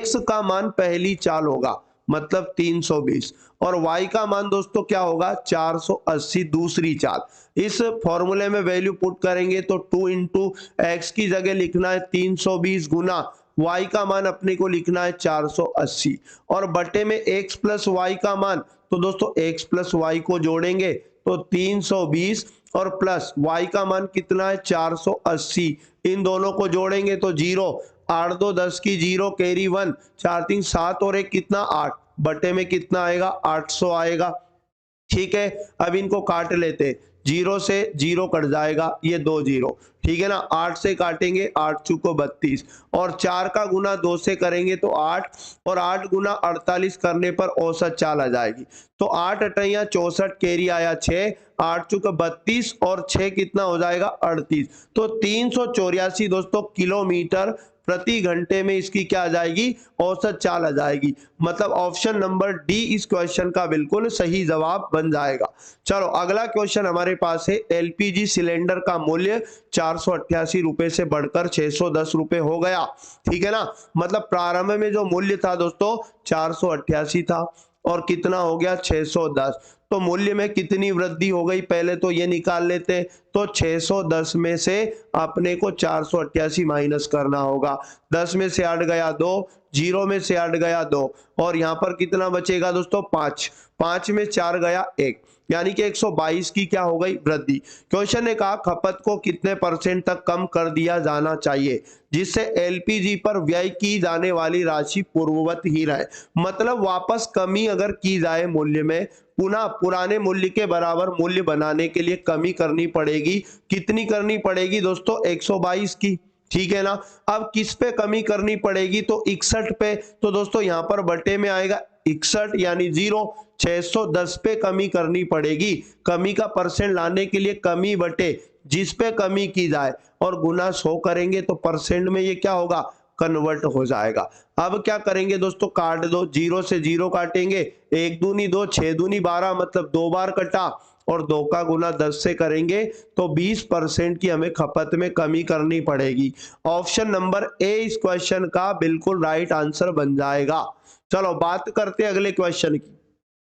[SPEAKER 1] x का मान पहली चाल होगा मतलब 320 और y का मान दोस्तों क्या होगा 480 दूसरी चाल। इस फॉर्मूले में वैल्यू पुट करेंगे तो 2 इंटू एक्स की जगह लिखना है 320 गुना y का मान अपने को लिखना है 480 और बटे में x प्लस वाई का मान। तो दोस्तों x प्लस वाई को जोड़ेंगे तो 320 और प्लस y का मान कितना है 480, इन दोनों को जोड़ेंगे तो 0 8 2 10 की 0 कैरी 1, 4 3 7 और 1 कितना 8, बटे में कितना आएगा 800 आएगा। ठीक है, अब इनको काट लेते, 0 से 0 कट जाएगा, ये 2 0, ठीक है ना। 8 से काटेंगे, 8 चुको 32 और 4 का गुना 2 से करेंगे तो 8 और 8 गुना 48 करने पर औसत चाल आ जाएगी। तो 8 अठैया 64 कैरी आया 6, 8 चुका 32 और 6 कितना हो जाएगा 38। तो 384 दोस्तों किलोमीटर प्रति घंटे में इसकी क्या आ जाएगी, औसत चाल आ जाएगी। मतलब ऑप्शन नंबर डी इस क्वेश्चन का बिल्कुल सही जवाब बन जाएगा। चलो अगला क्वेश्चन हमारे पास है, एलपीजी सिलेंडर का मूल्य 488 रुपए से बढ़कर 610 रुपए हो गया। ठीक है ना, मतलब प्रारंभ में जो मूल्य था दोस्तों 488 था और कितना हो गया 610, तो मूल्य में कितनी वृद्धि हो गई, पहले तो ये निकाल लेते। तो 610 में से अपने को 488 माइनस करना होगा, 10 में से 8 गया 2, 0 में से 8 गया 2 और यहाँ पर कितना बचेगा दोस्तों 5, 5 में 4 गया 1, यानी कि 122 की क्या हो गई वृद्धि। क्वेश्चन ने कहा खपत को कितने % तक कम कर दिया जाना चाहिए जिससे एलपीजी पर व्यय की जाने वाली राशि पूर्ववत ही रहे। मतलब वापस कमी अगर की जाए मूल्य में, पुनः पुराने मूल्य के बराबर मूल्य बनाने के लिए कमी करनी पड़ेगी। कितनी करनी पड़ेगी दोस्तों 122 की, ठीक है ना। अब किस पे कमी करनी पड़ेगी, तो 61 पे। तो दोस्तों यहाँ पर बटे में आएगा 61 यानी 0, 610 पे कमी करनी पड़ेगी। कमी का % लाने के लिए कमी बटे जिस पे कमी की जाए और गुना 100 करेंगे तो % में ये क्या होगा, कन्वर्ट हो जाएगा। अब क्या करेंगे दोस्तों, काट दो, 0 से 0 काटेंगे, 1 दूनी 2, 6 दूनी 12, मतलब 2 बार कटा और 2 का गुना 10 से करेंगे तो 20% की हमें खपत में कमी करनी पड़ेगी। ऑप्शन नंबर ए इस क्वेश्चन का बिल्कुल राइट आंसर बन जाएगा। चलो बात करते हैं अगले क्वेश्चन की।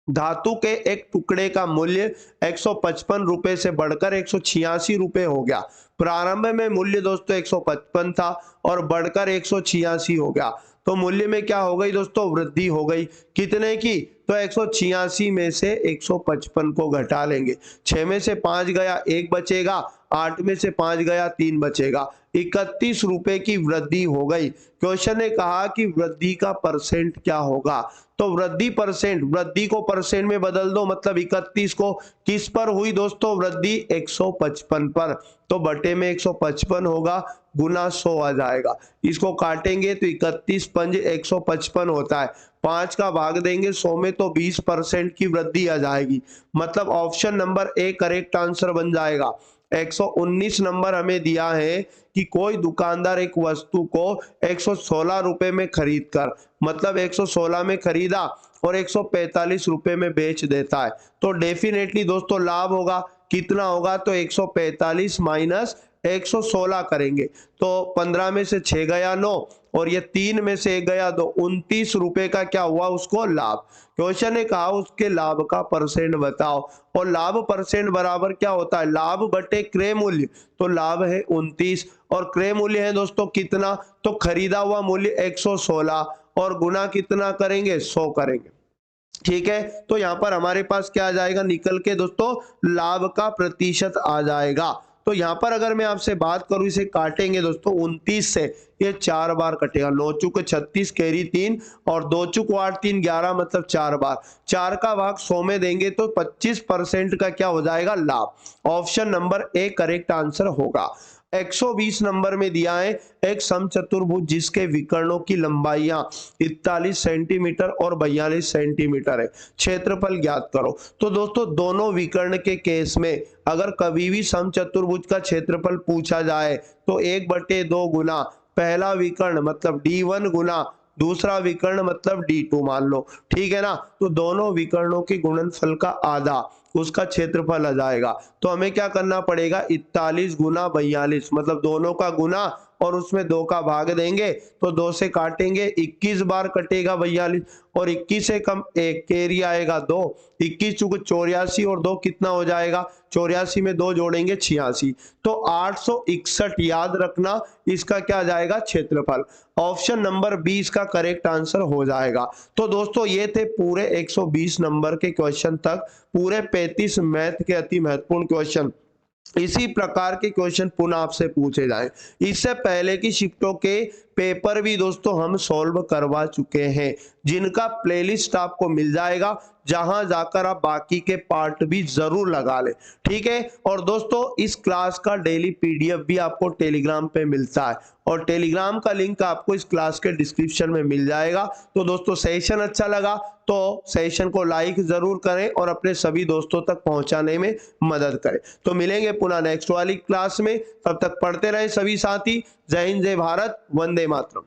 [SPEAKER 1] धातु के एक टुकड़े का मूल्य 155 रुपए से बढ़कर 186 रुपए हो गया। प्रारंभ में मूल्य दोस्तों 155 था और बढ़कर 186 हो गया, तो मूल्य में क्या हो गई दोस्तों, वृद्धि हो गई। कितने की, तो 186 में से 155 को घटा लेंगे, 6 में से 5 गया 1 बचेगा, 8 में से 5 गया 3 बचेगा, 31 रुपए की वृद्धि हो गई। क्वेश्चन ने कहा कि वृद्धि का % क्या होगा, तो वृद्धि को % में बदल दो, मतलब 31 को किस पर हुई दोस्तों वृद्धि, 155 पर, तो बटे में 155 होगा, गुना 100 आ जाएगा। इसको काटेंगे तो 31 पंज 155 होता है, 5 का भाग देंगे 100 में तो 20% की वृद्धि आ जाएगी। मतलब option number A correct answer बन जाएगा। 119 नंबर हमें दिया है कि कोई दुकानदार एक वस्तु को 116 रुपए में खरीद कर, मतलब 116 में खरीदा और 145 रुपए में बेच देता है, तो डेफिनेटली दोस्तों लाभ होगा। कितना होगा, तो 145 माइनस 116 करेंगे तो 15 में से 6 गया 9 और ये 3 में से 1 गया 2, 29 रुपए का क्या हुआ उसको लाभ। क्वेश्चन ने कहा उसके लाभ का % बताओ, और लाभ % बराबर क्या होता है, लाभ बटे क्रय मूल्य, तो लाभ है 29 और क्रय मूल्य है दोस्तों कितना, तो खरीदा हुआ मूल्य 116 और गुना कितना करेंगे 100 करेंगे। ठीक है, तो यहाँ पर हमारे पास क्या आ जाएगा निकल के दोस्तों, लाभ का % आ जाएगा। तो यहाँ पर अगर मैं आपसे बात करूं, इसे काटेंगे दोस्तों 29 से, ये 4 बार कटेगा, 9 चुक 36 कैरी 3 और 2 चुक 8 3 11, मतलब 4 बार, 4 का भाग 100 में देंगे तो 25% का क्या हो जाएगा लाभ। Option number A correct answer होगा। 120 नंबर में दिया है एक समचतुर्भुज जिसके विकर्णों की लंबाइयां 41 सेंटीमीटर और 42 सेंटीमीटर है, क्षेत्रफल ज्ञात करो। तो दोस्तों दोनों विकर्ण के केस में अगर कभी भी समचतुर्भुज का क्षेत्रफल पूछा जाए तो 1/2 गुना पहला विकर्ण मतलब D1 गुना दूसरा विकर्ण मतलब D2 मान लो, ठीक है ना। तो दोनों विकर्णों के गुणनफल का आधा उसका क्षेत्रफल आ जाएगा। तो हमें क्या करना पड़ेगा, 41 गुना 42, मतलब दोनों का गुना और उसमें 2 का भाग देंगे तो 2 से काटेंगे, 21 बार कटेगा 42 और 21 से कम 1 कैरी आएगा 2, 21 चुक 84 और 2 कितना हो जाएगा, 84 में 2 जोड़ेंगे 86, तो 861 याद रखना इसका क्या जाएगा क्षेत्रफल। ऑप्शन नंबर 20 का करेक्ट आंसर हो जाएगा। तो दोस्तों ये थे पूरे 120 नंबर के क्वेश्चन तक, पूरे 35 मैथ के अति महत्वपूर्ण क्वेश्चन इसी प्रकार के क्वेश्चन पुनः आपसे पूछे जाए। इससे पहले की शिफ्टों के पेपर भी दोस्तों हम सॉल्व करवा चुके हैं, जिनका प्लेलिस्ट आपको मिल जाएगा, जहां जाकर आप बाकी के पार्ट भी जरूर लगा लें। ठीक है। और दोस्तों इस क्लास का डेली पीडीएफ भी आपको टेलीग्राम पे मिलता है, और टेलीग्राम का लिंक आपको इस क्लास के डिस्क्रिप्शन में मिल जाएगा। तो दोस्तों सेशन अच्छा लगा तो सेशन को लाइक जरूर करें और अपने सभी दोस्तों तक पहुंचाने में मदद करें। तो मिलेंगे पुनः नेक्स्ट वाली क्लास में, तब तक पढ़ते रहें सभी साथी। जय हिंद, जय भारत, वंदे मातरम।